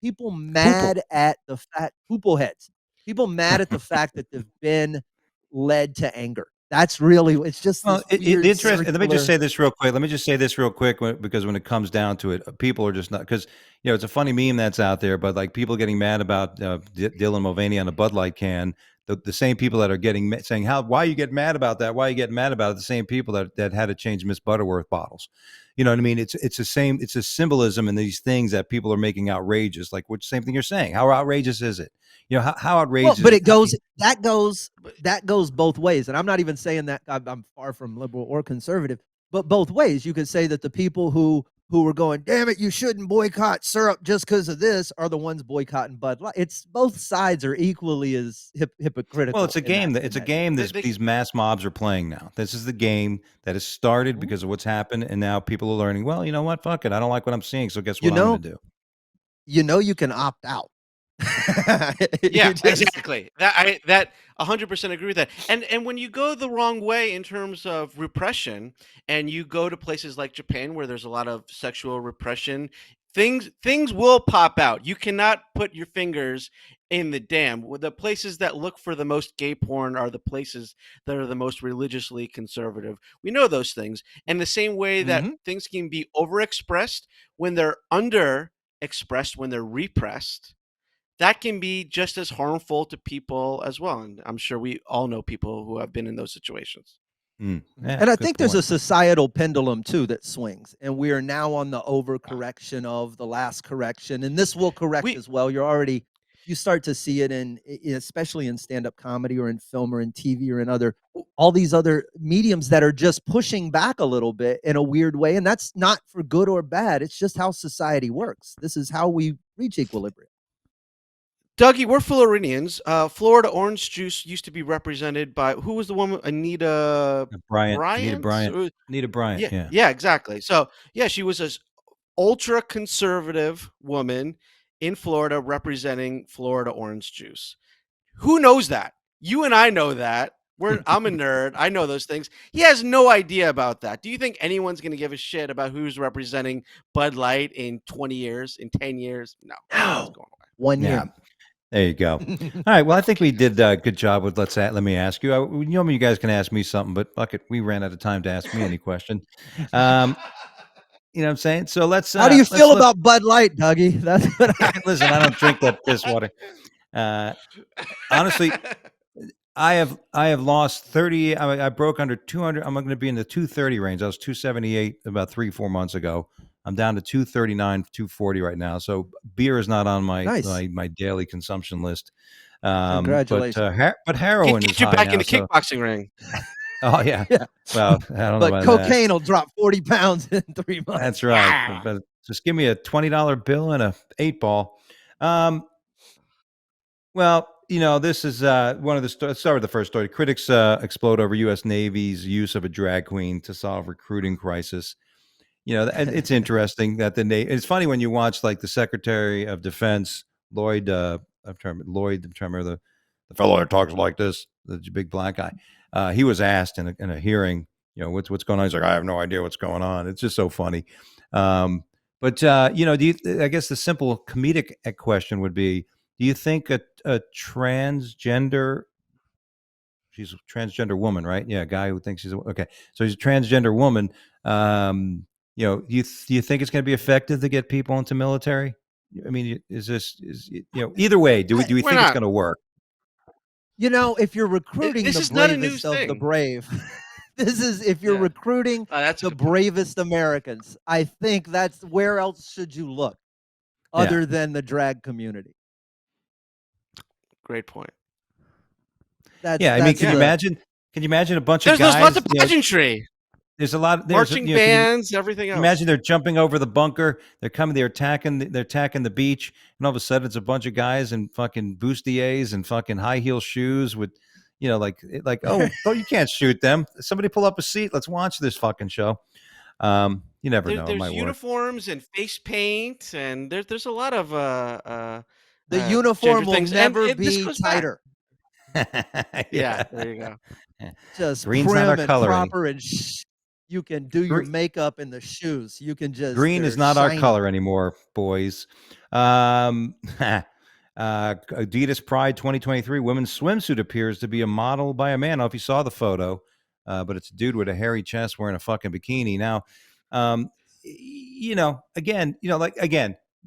people Hoople. mad at the fact poople heads. People mad at the fact that they've been led to anger. That's really it's just Well, this the weird interest. And let me just circular. say this real quick. Let me just say this real quick, because when it comes down to it, people are just not, because it's a funny meme that's out there, but like people getting mad about Dylan Mulvaney on a Bud Light can. The same people that are saying, why you get mad about that? Why you get mad about it? The same people that had to change Miss Butterworth bottles. You know what I mean? It's the same. It's a symbolism in these things that people are making outrageous. Like, which same thing you're saying. How outrageous is it? How Well, outrageous? but it goes But that goes both ways, and I'm not even saying that I'm far from liberal or conservative, but both ways. You could say that the people who were going, "Damn it, you shouldn't boycott syrup just because of this," are the ones boycotting Bud Light. It's both sides are equally as Well, it's hypocritical a in game in it's a that game instance. that they these mass mobs are playing now. This is the game that has started Mhm. because of what's happened, and now people are learning. Well, you know what? Fuck it. I don't like what I'm seeing, so guess You what I'm know, going to do? you can opt out. Yeah, You just exactly. That 100% agree with that. And when you go the wrong way in terms of repression, and you go to places like Japan where there's a lot of sexual repression, things will pop out. You cannot put your fingers in the dam. The places that look for the most gay porn are the places that are the most religiously conservative. We know those things. And the same way that Mhm. things can be overexpressed when they're under expressed, when they're repressed, that can be just as harmful to people as well. And I'm sure we all know people who have been in those situations. Yeah, And I good think there's point. a societal pendulum too that swings, and we are now on the overcorrection of the last correction, and this will correct We as well. You start to see it especially in stand-up comedy or in film or in TV or in all these other mediums that are just pushing back a little bit in a weird way, and that's not for good or bad. It's just how society works. This is how we reach equilibrium. Dougie, we're Floridians. Florida orange juice used to be represented by who was the woman? Anita Anita Bryant? Bryant, Anita Bryant. Yeah, Yeah. yeah, exactly. So yeah, she was a ultra conservative woman in Florida representing Florida orange juice. Who knows that? You and I know that. I'm a nerd. I know those things. He has no idea about that. Do you think anyone's going to give a shit about who's representing Bud Light in 20 years, in 10 years? No, it's No. going away. 1 Yeah. year. There you go. All right. Well, I think we did a good job with let me ask you. You guys can ask me something, but fuck it, we ran out of time to ask me any question. Um, you know what I'm saying? So How do you let's feel look. about Bud Light, Dougie? That's what Listen, I don't drink that piss water. Uh, honestly, I have lost 30. I broke under 200. I'm going to be in the 230 range. I was 278 about 3-4 months ago. I'm down to 239, 240 right now. So beer is not on my Nice. my daily consumption list. Congratulations. But Get heroin is get you high back in now. the So kickboxing ring. oh yeah. Yeah. Well, I don't know But about that. cocaine will drop 40 pounds in 3 That's months. right. Yeah. But just give me a $20 bill and a 8 ball. Um, Well, this is one of the let's start with the first story. Critics explode over U.S. Navy's use of a drag queen to solve recruiting crisis. And it's interesting that it's funny when you watch like the Secretary of Defense, Lloyd, I'm trying to remember the fellow that talks like this, the big black guy. He was asked in a hearing, what's going on? He's like, I have no idea what's going on. It's just so funny. But I guess the simple comedic question would be, do you think a transgender, she's a transgender woman, right? Yeah, a guy who thinks okay. So he's a transgender woman. Do you think it's going to be effective to get people into military? I mean, either way, do we Why think it's not? going to work? If you're recruiting This the is not a new bravest of the thing. brave, this is if you're Yeah, recruiting that's a the good point. bravest Americans, I think that's where else should you look Yeah, other than the drag community? Great point. yeah. I mean, That's Yeah, can you imagine a bunch of there's lots of guys? pageantry, There's a lot. marching Can you bands, everything else. imagine they're jumping over the bunker. They're attacking the beach, and all of a sudden it's a bunch of guys in fucking bustiers and fucking high heel shoes with, oh, you can't shoot them. Somebody pull up a seat. Let's watch this fucking show. You never know. It There's might work. uniforms and face paint, and there's a lot of the gender uniform will things, and never this be goes back. tighter. Yeah, Yeah. there you go. Just Green's not our prim and color any. proper and you can do your Gre- makeup in the shoes. You can just Green is they're not our shiny. color anymore, boys. Adidas Pride 2023 women's swimsuit appears to be a model by a man. I don't know if you saw the photo, but it's a dude with a hairy chest wearing a fucking bikini. Now,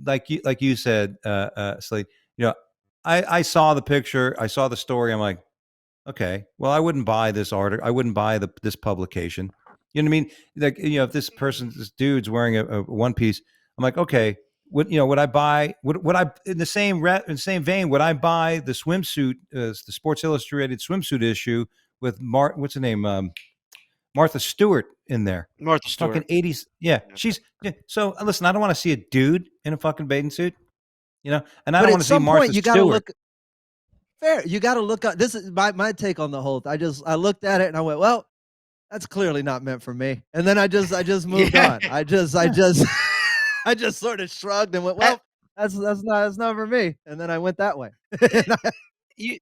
like you said, Slade. I saw the picture, I saw the story. I'm like, okay, well, I wouldn't buy this article. I wouldn't buy this publication. You know what I mean? Like, if this dude's wearing a one piece, I'm like, okay, would I buy? Would I in the same vein? Would I buy the swimsuit, the Sports Illustrated swimsuit issue with what's her name, Martha Stewart in there? Martha Fucking Stewart. 80s. Yeah, Yeah. so listen. I don't want to see a dude in a fucking bathing suit, and I But don't at want to see some Martha point you gotta Stewart. look fair. You gotta look up this is my take on the whole I looked at it and I went, well, that's clearly not meant for me. And then I just moved Yeah. on. I just I just sort of shrugged and went, Uh, well, that's not for me. And then I went that way. you,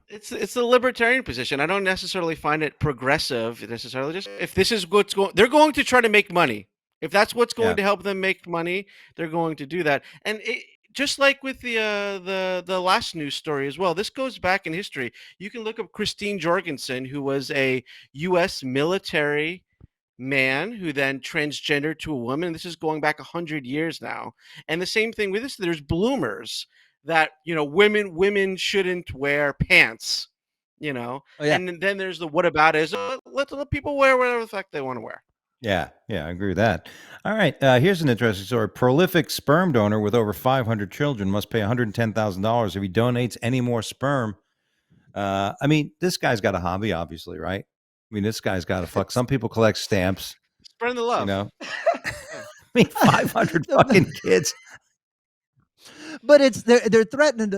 it's a libertarian position. I don't necessarily find it progressive necessarily. Just if this is what's going, they're going to try to make money. If that's what's going Yeah, to help them make money, they're going to do that. And just like with the last news story as well, this goes back in history. You can look up Christine Jorgensen, who was a U.S. military man who then transgendered to a woman. This is going back 100 years now. And the same thing with this. There's bloomers that women shouldn't wear pants. Oh yeah. And then there's the whataboutism. Let people wear whatever the fuck they want to wear. Yeah, I agree with that. All right, here's an interesting story. Prolific sperm donor with over 500 children must pay $110,000 if he donates any more sperm. I mean, this guy's got a hobby, obviously, right? I mean, this guy's got to fuck. Some people collect stamps, Spreading the you love. know. Yeah. I mean, 500 The- fucking kids. But they're threatening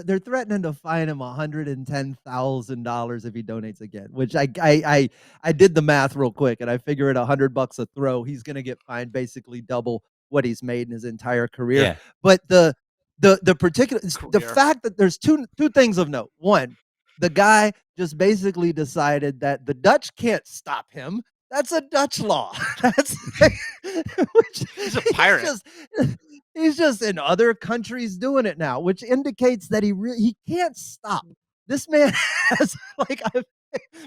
to fine him $110,000 if he donates again. Which I did the math real quick, and I figure at $100 a throw, he's gonna get fined basically double what he's made in his entire career. Yeah, But the particular the Career. fact that there's two things of note. One, the guy just basically decided that the Dutch can't stop him. That's a Dutch law. That's which He's a pirate. he's just in other countries doing it now, which indicates that he can't stop. This man has like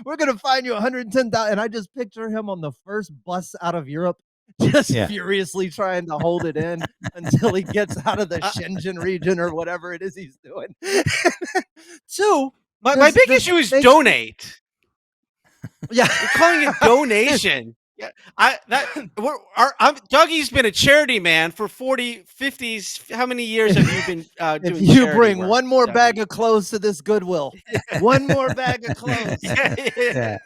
we're gonna find you 110,000, and I just picture him on the first bus out of Europe, just Yeah. furiously trying to hold it in until he gets out of the Shenzhen region or whatever it is he's doing. Two, My this- big this issue is makes- donate. yeah, You're calling it donation. Yeah, Dougie's been a charity man for 40, 50s. How many years have you been if doing you charity bring work, one more Dougie? bag of clothes to this Goodwill, one more bag of clothes, yeah.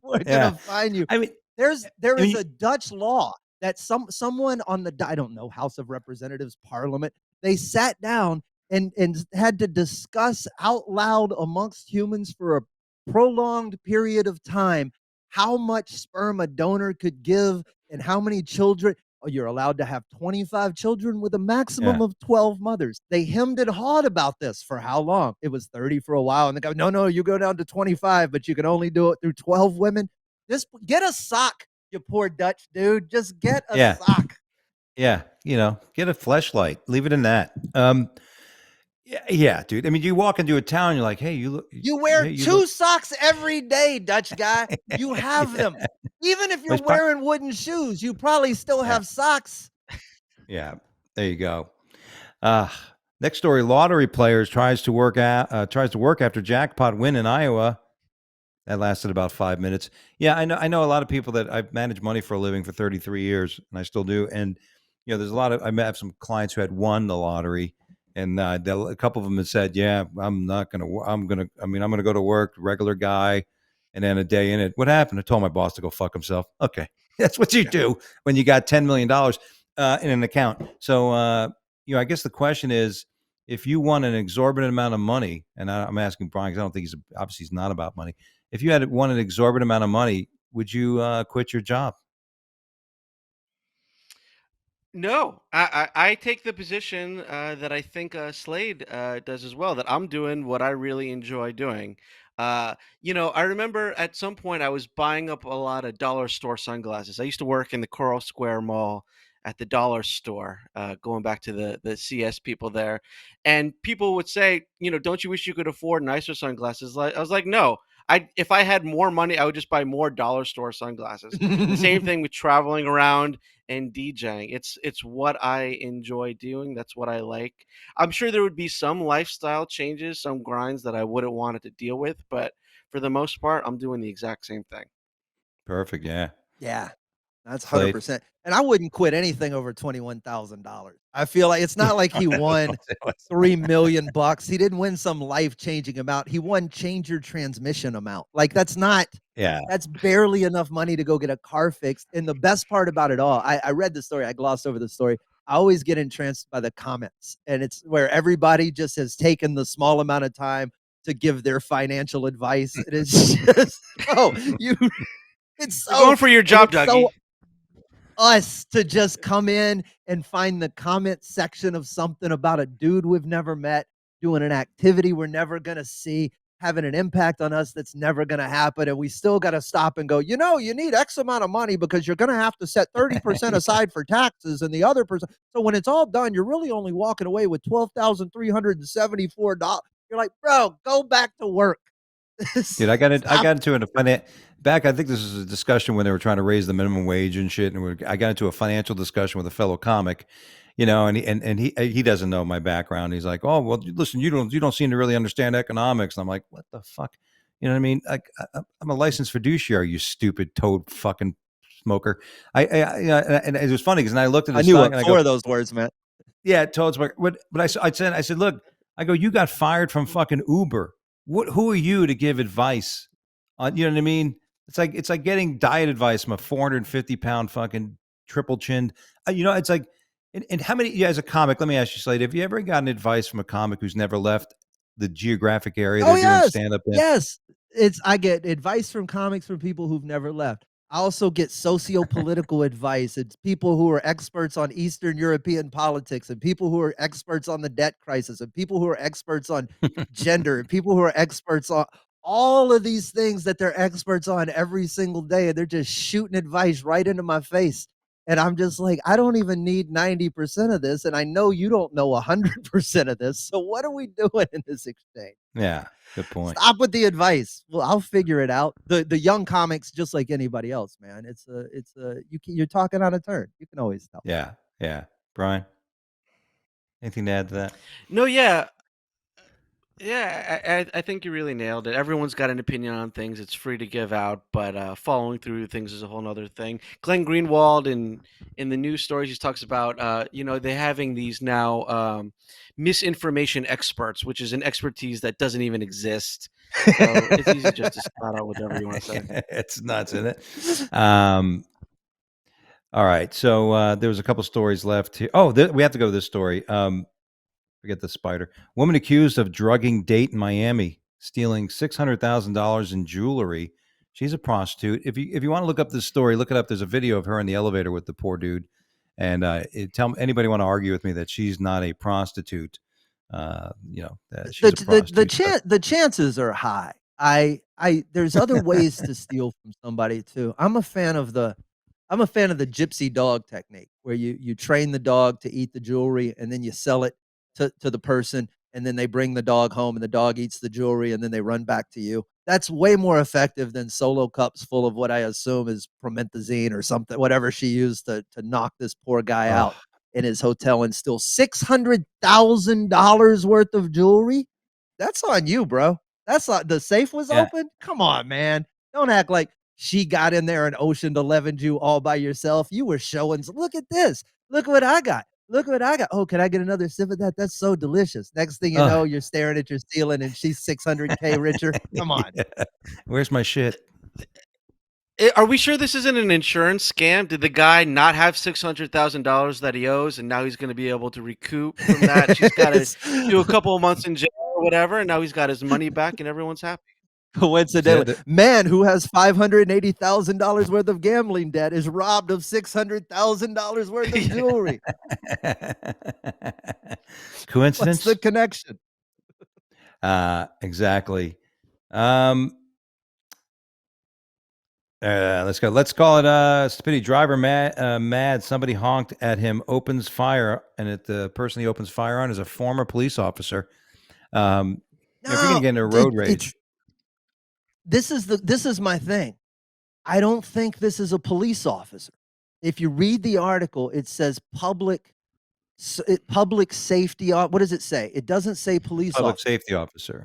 we're Yeah. gonna find you. I mean, There I is mean- a Dutch law that someone on the I don't know, House of Representatives, Parliament, they sat down and had to discuss out loud amongst humans for a prolonged period of time how much sperm a donor could give and how many children. Oh, you're allowed to have 25 children with a maximum Yeah. of 12 mothers. They hemmed and hawed about this for how long? It was 30 for a while, and they go, no, you go down to 25, but you can only do it through 12 women. Just get a sock, you poor Dutch dude. Just get a Yeah. sock. Yeah, get a fleshlight. Leave it in that. Yeah, dude. I mean, you walk into a town, you're like, hey, you look. You wear hey, you two look- socks every day, Dutch guy. You have them. Even if you're He's pro- wearing wooden shoes, you probably still have socks. Yeah, there you go. Next story: lottery players tries to work after jackpot win in Iowa. That lasted about 5 minutes. Yeah, I know a lot of people that I've managed money for a living for 33 years, and I still do. And there's a lot of I have some clients who had won the lottery, and a couple of them had said, "Yeah, I'm not gonna. I'm gonna go to work, regular guy, and then a day in it. What happened? I told my boss to go fuck himself. Okay, that's what you do when you got $10 million in an account. So, I guess the question is, if you won an exorbitant amount of money, and I'm asking Brian because I don't think he's not about money. If you had won an exorbitant amount of money, would you quit your job? No, I take the position that I think Slade does as well. That I'm doing what I really enjoy doing. I remember at some point I was buying up a lot of dollar store sunglasses. I used to work in the Coral Square Mall at the dollar store, going back to the CS people there, and people would say, don't you wish you could afford nicer sunglasses? I was like, no. If I had more money, I would just buy more dollar store sunglasses. The same thing with traveling around and DJing. It's what I enjoy doing. That's what I like. I'm sure there would be some lifestyle changes, some grinds that I wouldn't want it to deal with, but for the most part, I'm doing the exact same thing. Perfect. Yeah. Yeah, that's Slade. 100%. And I wouldn't quit anything over $21,000. I feel like it's not like he won $3 million. He didn't win some life-changing amount. He won change your transmission amount. Like that's barely enough money to go get a car fixed. And the best part about it all, I read the story. I glossed over the story. I always get entranced by the comments, and it's where everybody just has taken the small amount of time to give their financial advice. And it's just, it's You're going for your job, it's Dougie. us to just come in and find the comment section of something about a dude we've never met doing an activity we're never going to see, having an impact on us that's never going to happen. And we still got to stop and go, you need X amount of money because you're going to have to set 30% aside for taxes and the other percent. So when it's all done, you're really only walking away with $12,374. You're like, bro, go back to work. Dude, I got into back. I think this was a discussion when they were trying to raise the minimum wage and shit. And I got into a financial discussion with a fellow comic, and he doesn't know my background. He's like, "Oh, well, listen, you don't seem to really understand economics." And I'm like, "What the fuck?" You know what I mean? Like I'm a licensed fiduciary. You stupid toad fucking smoker. And it was funny because I looked at I his knew stock what and I go, 4 of those words meant. yeah, told smoker. But I said, look, I go, you got fired from fucking Uber. Who are you to give advice on? You know what I mean? It's like getting diet advice from a 450-pound fucking triple chinned. It's like, and how many? Yeah, as a comic, let me ask you, Slade, have you ever gotten advice from a comic who's never left the geographic area Oh, they're doing yes. stand up in? Yes. I get advice from comics from people who've never left. I also get socio-political advice. It's people who are experts on Eastern European politics and people who are experts on the debt crisis and people who are experts on gender and people who are experts on all of these things that they're experts on every single day. And they're just shooting advice right into my face. And I'm just like, I don't even need 90% of this. And I know you don't know 100% of this. So what are we doing in this exchange? Yeah, good point. Stop with the advice. Well, I'll figure it out. The young comics, just like anybody else, man. You're talking on a turn. You can always tell. Yeah, yeah. Brian, anything to add to that? No, yeah. Yeah, I think you really nailed it. Everyone's got an opinion on things. It's free to give out, but following through things is a whole nother thing. Glenn Greenwald in the news stories, he talks about they're having these now misinformation experts, which is an expertise that doesn't even exist. So it's easy just to start out with whatever you want to say. It's nuts, isn't it? All right. So there was a couple stories left here. Oh, we have to go to this story. Forget the spider. Woman accused of drugging date in Miami, stealing $600,000 in jewelry. She's a prostitute. If you want to look up this story, look it up. There's a video of her in the elevator with the poor dude. And tell anybody want to argue with me that she's not a prostitute. She's a prostitute. The chances are high. There's other ways to steal from somebody too. I'm a fan of the gypsy dog technique where you train the dog to eat the jewelry and then you sell it to the person and then they bring the dog home and the dog eats the jewelry and then they run back to you. That's way more effective than solo cups full of what I assume is promethazine or something, whatever she used to knock this poor guy Oh, out in his hotel and steal $600,000 worth of jewelry. That's on you, bro. That's not the safe was yeah. open. Come on, man. Don't act like she got in there and Ocean 11 you all by yourself. You were showing, look at this. Look what I got. Look what I got. Oh, can I get another sip of that? That's so delicious. Next thing you know, Oh, you're staring at your ceiling and she's 600K richer. Come on. yeah. Where's my shit? Are we sure this isn't an insurance scam? Did the guy not have $600,000 that he owes, and now he's going to be able to recoup from that? She's got to It's do a couple of months in jail or whatever, and now he's got his money back, and everyone's happy. coincidentally. Man who has $580,000 worth of gambling debt is robbed of $600,000 worth of jewelry. What's Coincidence? the connection? Exactly. Let's go. Let's call it stupidity. Driver mad. Somebody honked at him, opens fire, and the person he opens fire on is a former police officer. If you're gonna No, get into a dude, road rage, this is my thing. I don't think this is a police officer. If you read the article, it says public safety. What does it say? It doesn't say police public officer. safety officer.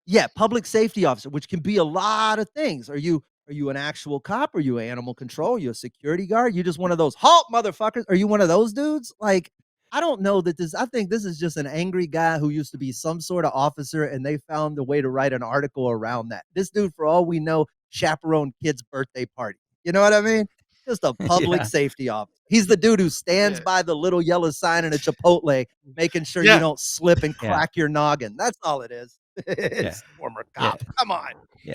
Yeah, public safety officer, which can be a lot of things. Are you an actual cop? Are you animal control? Are you a security guard? You just one of those halt motherfuckers? Are you one of those dudes? Like, I don't know that I think this is just an angry guy who used to be some sort of officer and they found a way to write an article around that. This dude, for all we know, chaperoned kids' birthday party. You know what I mean? Just a public Yeah. safety officer. He's the dude who stands Yeah. by the little yellow sign in a Chipotle, making sure you Yeah. don't slip and Yeah. crack your noggin. That's all it is. It's former Yeah. cop. Come on. Yeah.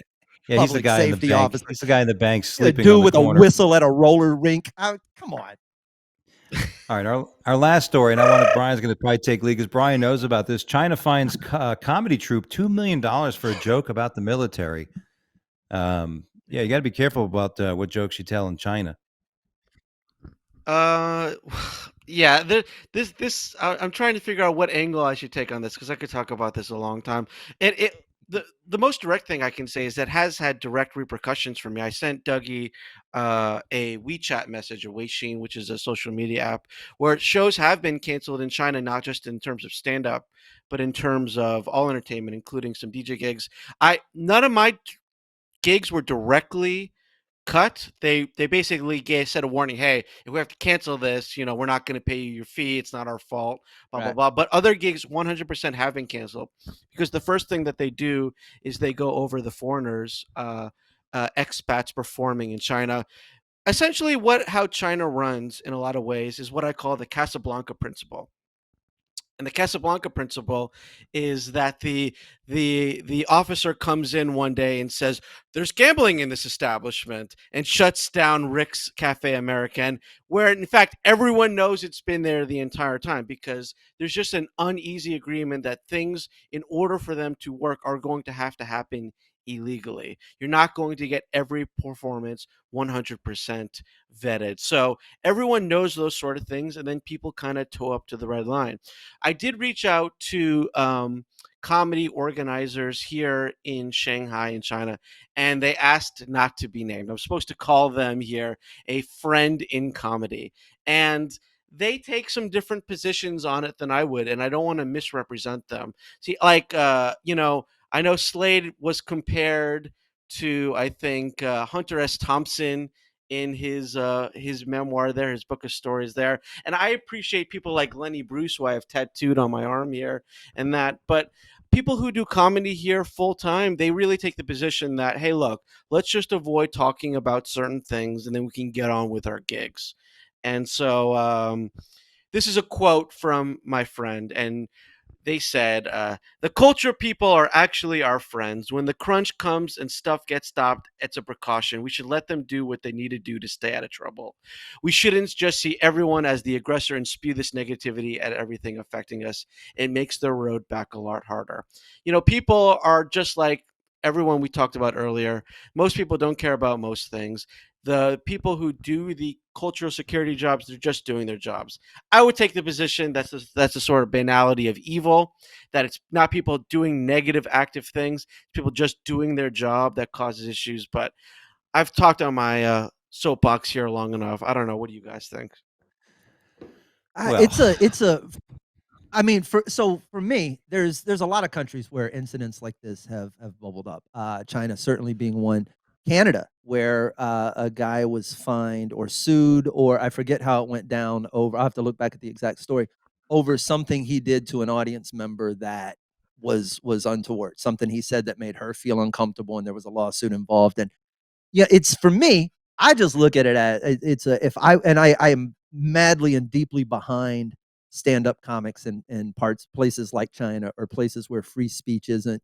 Yeah, he's the Public guy in the safety bank. officer. He's the guy in the bank A sleeping on dude the with a corner. whistle at a roller rink. Come on. All right, our last story, and I wanted Brian's going to probably take lead because Brian knows about this. China fines comedy troupe $2 million for a joke about the military. Yeah, you got to be careful about what jokes you tell in China. Yeah. I'm trying to figure out what angle I should take on this because I could talk about this a long time. And the most direct thing I can say is that has had direct repercussions for me. I sent Dougie a WeChat message, or Weixin, which is a social media app, where shows have been canceled in China, not just in terms of stand up, but in terms of all entertainment, including some DJ gigs. I None of my gigs were directly cut. They basically said a warning, hey, if we have to cancel this, we're not going to pay you your fee, it's not our fault, blah blah Right. blah. But other gigs 100% have been canceled, because the first thing that they do is they go over the foreigners, expats performing in China. Essentially, what how China runs in a lot of ways is what I call the Casablanca principle. And the Casablanca principle is that the officer comes in one day and says, "There's gambling in this establishment," and shuts down Rick's Cafe American, where in fact everyone knows it's been there the entire time, because there's just an uneasy agreement that things, in order for them to work, are going to have to happen illegally. You're not going to get every performance 100% vetted. So everyone knows those sort of things, and then people kind of toe up to the red line. I did reach out to comedy organizers here in Shanghai, in China, and they asked not to be named. I'm supposed to call them here a friend in comedy. And they take some different positions on it than I would, and I don't want to misrepresent them. See, like, I know Slade was compared to, I think, Hunter S. Thompson in his memoir there, his book of stories there. And I appreciate people like Lenny Bruce, who I have tattooed on my arm here, and that. But people who do comedy here full time, they really take the position that, hey, look, let's just avoid talking about certain things, and then we can get on with our gigs. And so this is a quote from my friend, and they said, the culture people are actually our friends. When the crunch comes and stuff gets stopped, it's a precaution. We should let them do what they need to do to stay out of trouble. We shouldn't just see everyone as the aggressor and spew this negativity at everything affecting us. It makes the road back a lot harder. People are just like everyone we talked about earlier. Most people don't care about most things. The people who do the cultural security jobs, they're just doing their jobs. I would take the position that's a sort of banality of evil, that it's not people doing negative active things, it's people just doing their job that causes issues. But I've talked on my soapbox here long enough. I don't know. What do you guys think? Well, It's a I mean, for me, there's a lot of countries where incidents like this have bubbled up. China certainly being one. Canada, where a guy was fined or sued, or I forget how it went down over. I have to look back at the exact story over something he did to an audience member that was untoward. Something he said that made her feel uncomfortable, and there was a lawsuit involved. And yeah, it's for me. I just look at it as it's a if I and I am madly and deeply behind stand-up comics in parts places like China, or places where free speech isn't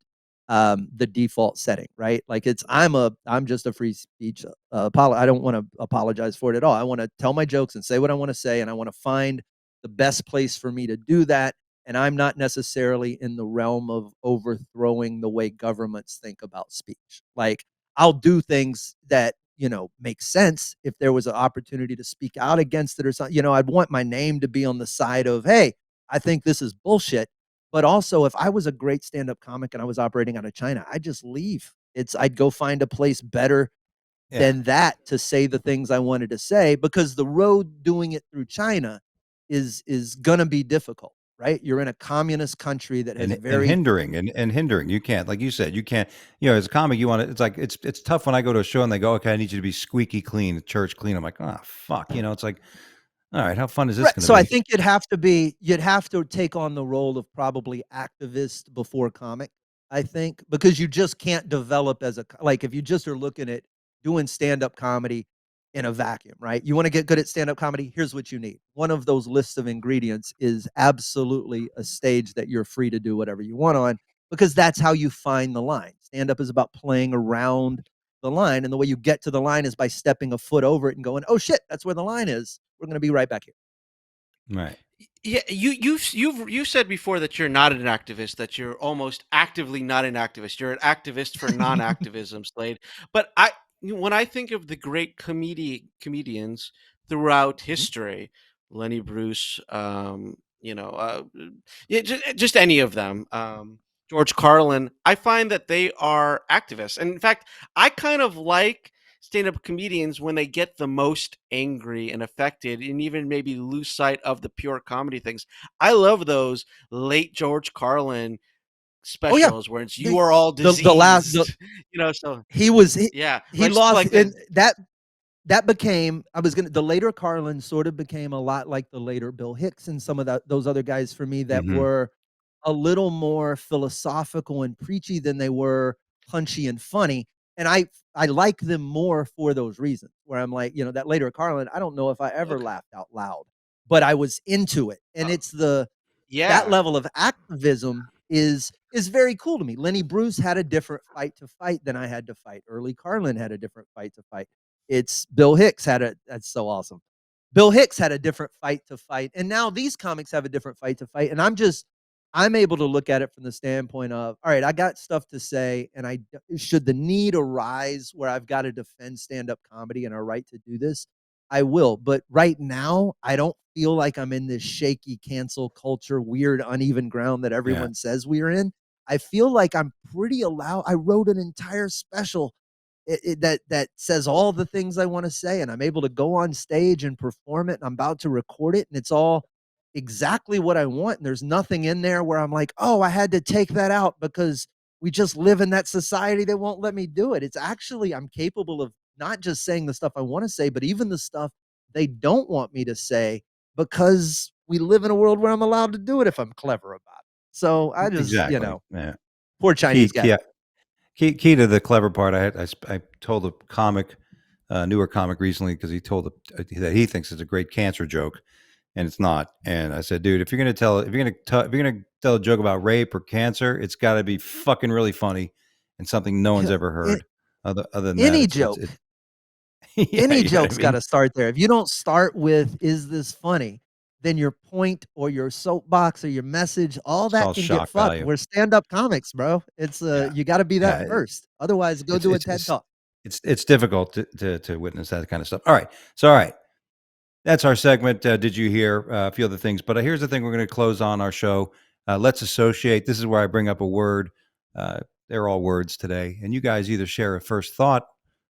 the default setting, right? Like I'm just a free speech I don't want to apologize for it at all. I want to tell my jokes and say what I want to say, and I want to find the best place for me to do that. And I'm not necessarily in the realm of overthrowing the way governments think about speech. Like, I'll do things that make sense if there was an opportunity to speak out against it or something. I'd want my name to be on the side of, hey, I think this is bullshit. But also, if I was a great stand-up comic and I was operating out of China, I'd just leave. I'd go find a place better yeah. than that to say the things I wanted to say, because the road doing it through China is gonna be difficult, right? You're in a communist country that has And very hindering. You can't, like you said, you can't. As a comic, you want to. It's like it's tough when I go to a show and they go, "Okay, I need you to be squeaky clean, church clean." I'm like, "Oh fuck," it's like, all right, how fun is this right. going to So I be? think you'd have to take on the role of probably activist before comic. I think, because you just can't develop as like, if you just are looking at doing stand up comedy in a vacuum, right? You want to get good at stand up comedy. Here's what you need. One of those lists of ingredients is absolutely a stage that you're free to do whatever you want on, because that's how you find the line. Stand up is about playing around the line, and the way you get to the line is by stepping a foot over it and going, "Oh shit, that's where the line is. We're going to be right back here." Right. Yeah, you said before that you're not an activist, that you're almost actively not an activist. You're an activist for non-activism, Slade. But when I think of the great comedians throughout Mhm. history, Lenny Bruce, yeah, just any of them. George Carlin, I find that they are activists. And in fact, I kind of like stand-up comedians when they get the most angry and affected and even maybe lose sight of the pure comedy things. I love those late George Carlin Oh yeah, specials where it's "You the are all the last the diseased," so he was yeah, but I he still lost like and the that became I was gonna the later Carlin sort of became a lot like the later Bill Hicks and some of those other guys for me that Hmm. were a little more philosophical and preachy than they were punchy and funny. And I like them more for those reasons. Where I'm like, that later Carlin, I don't know if I ever okay. laughed out loud, but I was into it. And Uh, it's that yeah. level of activism is very cool to me. Lenny Bruce had a different fight to fight than I had to fight. Early Carlin had a different fight to fight. It's Bill Hicks had a that's so awesome. Bill Hicks had a different fight to fight, and now these comics have a different fight to fight. And I'm able to look at it from the standpoint of, all right, I got stuff to say, and should the need arise where I've got to defend stand-up comedy and our right to do this, I will. But right now, I don't feel like I'm in this shaky cancel culture, weird, uneven ground that Yeah, everyone says we're in. I feel like I'm pretty allowed. I wrote an entire special that says all the things I want to say, and I'm able to go on stage and perform it. And I'm about to record it, and it's all exactly what I want. And there's nothing in there where I'm like, oh, I had to take that out because we just live in that society that won't let me do it. It's actually I'm capable of not just saying the stuff I want to say, but even the stuff they don't want me to say because we live in a world where I'm allowed to do it if I'm clever about it. So I just, exactly. Yeah. poor Key, Chinese guy. key, key to the clever part. I told a comic, newer comic recently because he told that he thinks it's a great cancer joke, and it's not. And I said, dude, if you're gonna tell a joke about rape or cancer, it's got to be fucking really funny and something no one's ever A- heard. Other than that, Any it's joke, yeah, any you know what I joke's got mean. to start there. If you don't start with "Is this funny?" then your point or your soapbox or your message, all It's that all can get shock fucked. value. We're stand-up comics, bro. It's Yeah, you got to be that yeah. first. Otherwise, go It's do a it's TED it's talk. it's difficult to witness that kind of stuff. All right, so all right. That's our segment. Did you hear a few other things? But here's the thing: we're going to close on our show. Let's associate. This is where I bring up a word. Uh, they're all words today, and you guys either share a first thought,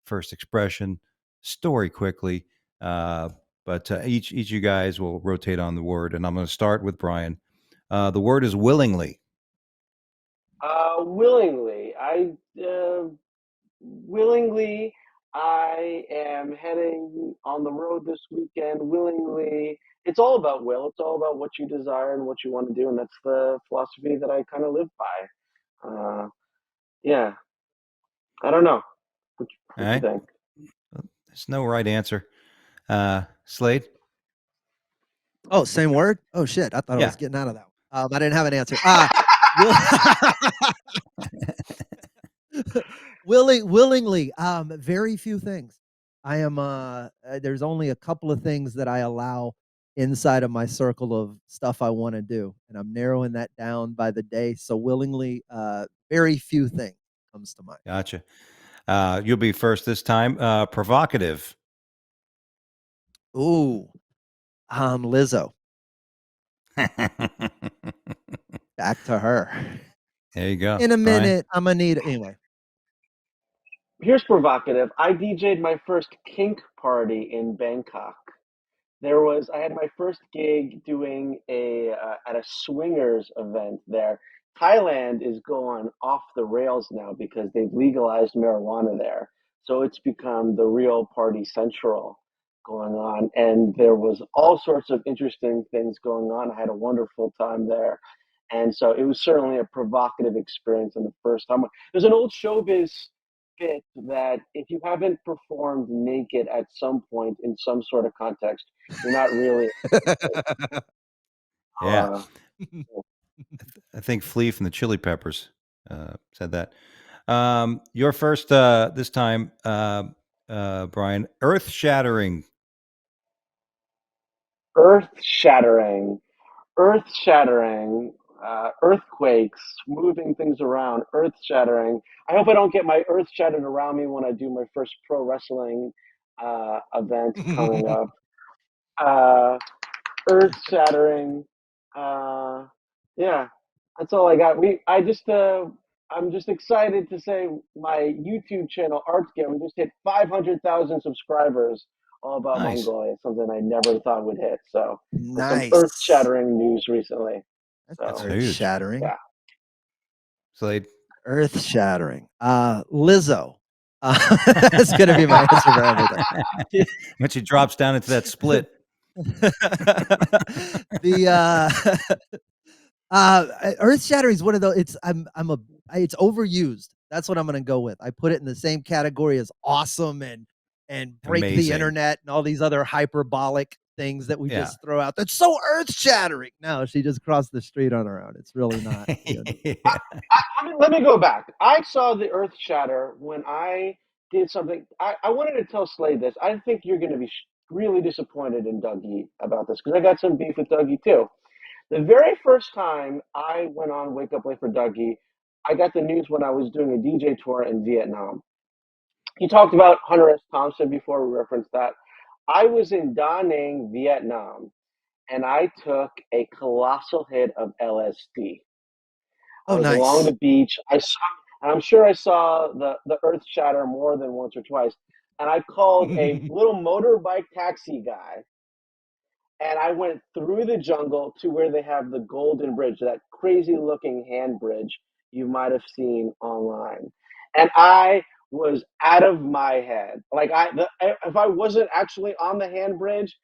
first expression, story quickly. But each of you guys will rotate on the word, and I'm going to start with Brian. The word is willingly. Willingly. Willingly, I am heading on the road this weekend. Willingly, it's all about will. It's all about what you desire and what you want to do, and that's the philosophy that I kind of live by. Yeah, I don't know. All What you right. think? There's no right answer. Slade. Oh, same word? Oh shit, I thought I Yeah. was getting out of that one. I didn't have an answer. Will willingly, very few things. I am there's only a couple of things that I allow inside of my circle of stuff I want to do, and I'm narrowing that down by the day. So willingly, very few things comes to mind. Gotcha. You'll be first this time. Provocative. Ooh, Lizzo. There Back to her. you go, In a Brian. minute, I'm gonna need anyway. Here's provocative. I DJ'd my first kink party in Bangkok. I had my first gig doing a at a swingers event there. Thailand is going off the rails now because they've legalized marijuana there. So it's become the real party central going on. And there was all sorts of interesting things going on. I had a wonderful time there. And so it was certainly a provocative experience and the first time. There's an old showbiz bit that if you haven't performed naked at some point in some sort of context, you're not really. Yeah, Uh, I think Flea from the Chili Peppers said that. Your first this time, Brian. Earth shattering. earth shattering, earth shattering, earthquakes, moving things around, earth shattering. I hope I don't get my earth shattered around me when I do my first pro wrestling event coming up. Uh, earth shattering. Yeah, That's all I got. I'm just excited to say my YouTube channel, ArtScare, we just hit 500,000 subscribers all about Nice. Mongolia. Something I never thought would hit. So there's some Nice. earth-shattering news recently. That's So huge. earth-shattering. yeah. Slade. Earth-shattering. Lizzo. That's gonna be my answer for everything. When she drops down into that split. Earth Shattering is one of those. It's overused. That's what I'm gonna go with. I put it in the same category as awesome and break the Amazing. internet and all these other hyperbolic things that we Yeah. just throw out. That's so earth shattering. No, she just crossed the street on her own. It's really not. Let me go back. I saw the earth shatter when I did something. I wanted to tell Slade this. I think you're going to be really disappointed in Dougie about this because I got some beef with Dougie too. The very first time I went on Wake Up Late for Dougie, I got the news when I was doing a DJ tour in Vietnam. You talked about Hunter S. Thompson before, we referenced that. I was in Da Nang, Vietnam, and I took a colossal hit of LSD. I Oh, was along the nice. beach. And I'm sure I saw the earth shatter more than once or twice. And I called a little motorbike taxi guy, and I went through the jungle to where they have the Golden Bridge, that crazy looking hand bridge you might have seen online. And I was out of my head. If I wasn't actually on the hand bridge,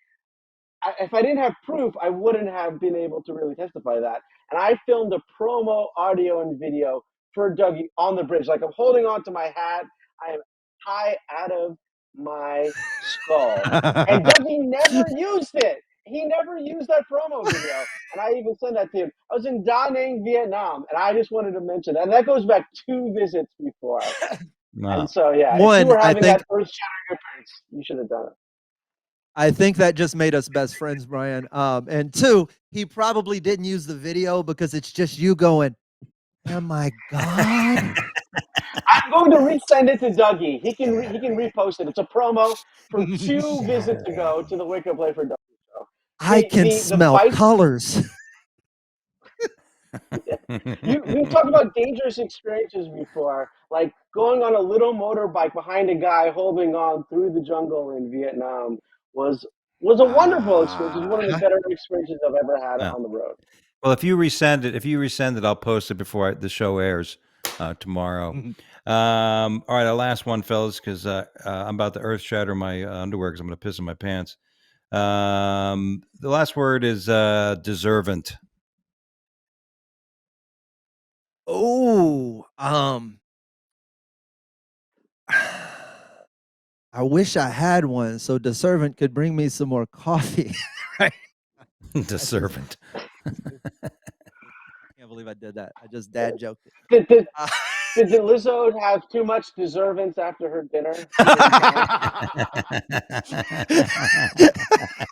if I didn't have proof, I wouldn't have been able to really testify that. And I filmed a promo audio and video for Dougie on the bridge. Like I'm holding on to my hat. I am high out of my skull. And Dougie never used it. He never used that promo video. And I even sent that to him. I was in Da Nang, Vietnam, and I just wanted to mention that. And that goes back 2 visits before. Wow. And so, yeah, if you One, were I having think that earth shattering appearance, you should have done it. I think that just made us best friends, Brian. And two, he probably didn't use the video because it's just you going, "Oh my God." I'm going to resend it to Dougie. He can repost it. It's a promo from 2 visits ago to the Wake Up Late for Dougie show. I can The smell bike. colors. We've talked about dangerous experiences before, like going on a little motorbike behind a guy holding on through the jungle in Vietnam was a wonderful experience. It was one of the better experiences I've ever had Yeah. on the road. Well, if you resend it, I'll post it before the show airs tomorrow. All right, our last one, fellas, because I'm about to earth shatter my underwear because I'm going to piss in my pants. The last word is deservant. Oh, I wish I had one so the servant could bring me some more coffee. Right? Deservant. I can't believe I did that. I just dad joked it. Did Lizzo have too much deservance after her dinner?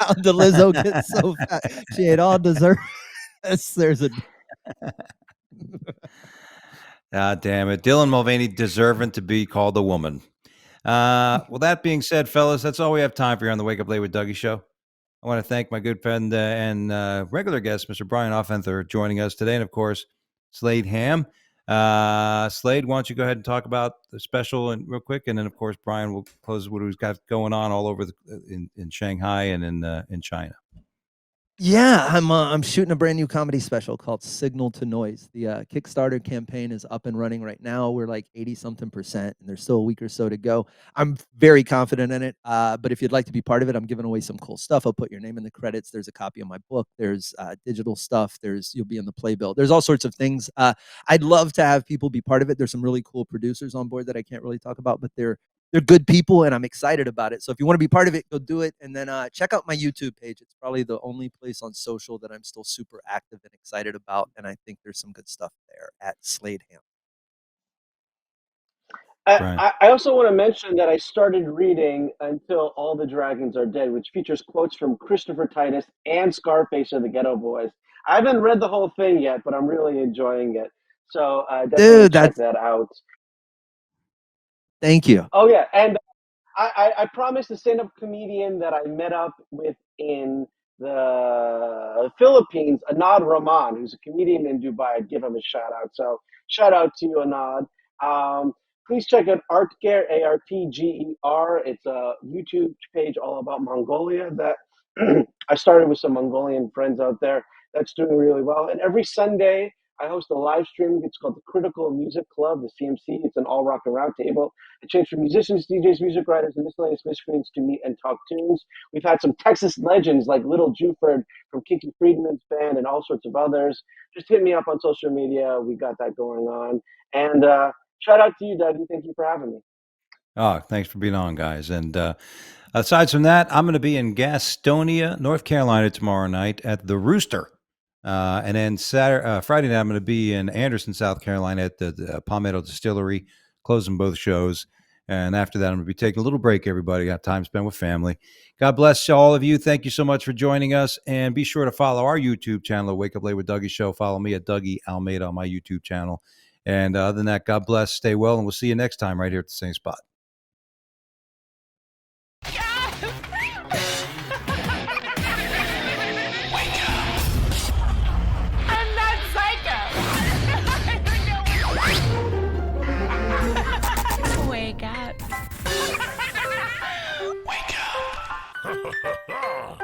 How did Lizzo get so fat? She ate all dessert. There's a Ah, damn it. Dylan Mulvaney deserving to be called a woman. Well, that being said, fellas, that's all we have time for here on the Wake Up Late with Dougie show. I want to thank my good friend and regular guest, Mr. Brian Offenther, joining us today. And, of course, Slade Ham. Slade, why don't you go ahead and talk about the special and real quick, and then, of course, Brian will close what he's got going on all over in Shanghai and in China. Yeah, I'm shooting a brand new comedy special called Signal to Noise. The Kickstarter campaign is up and running right now. We're like 80-something%, and there's still a week or so to go. I'm very confident in it. But if you'd like to be part of it, I'm giving away some cool stuff. I'll put your name in the credits. There's a copy of my book. There's digital stuff. You'll be in the playbill. There's all sorts of things. I'd love to have people be part of it. There's some really cool producers on board that I can't really talk about, but they're good people, and I'm excited about it. So if you want to be part of it, go do it. And then check out my YouTube page. It's probably the only place on social that I'm still super active and excited about. And I think there's some good stuff there at Slade Ham. I also want to mention that I started reading Until All the Dragons Are Dead, which features quotes from Christopher Titus and Scarface of the Ghetto Boys. I haven't read the whole thing yet, but I'm really enjoying it. So definitely check that out. Thank you. Oh, yeah. And I promised the stand-up comedian that I met up with in the Philippines, Anad Rahman, who's a comedian in Dubai. I'd give him a shout out. So shout out to you, Anad. Please check out Artger, Artger. It's a YouTube page all about Mongolia that I started with some Mongolian friends out there. That's doing really well. And every Sunday, I host a live stream. It's called the Critical Music Club, the CMC. It's an all rock and round table. A chance for musicians, DJs, music writers, and miscellaneous miscreants to meet and talk tunes. We've had some Texas legends like Little Juford from Kiki Friedman's band and all sorts of others. Just hit me up on social media. We got that going on. And shout out to you, Dougie. Thank you for having me. Oh, thanks for being on, guys. And aside from that, I'm going to be in Gastonia, North Carolina tomorrow night at the Rooster. And then Friday night, I'm going to be in Anderson, South Carolina at the Palmetto Distillery, closing both shows. And after that, I'm going to be taking a little break, everybody. Got time spent with family. God bless all of you. Thank you so much for joining us. And be sure to follow our YouTube channel, Wake Up Late with Dougie Show. Follow me at Dougie Almeida on my YouTube channel. And other than that, God bless, stay well, and we'll see you next time right here at the same spot. Wake up. Wake up.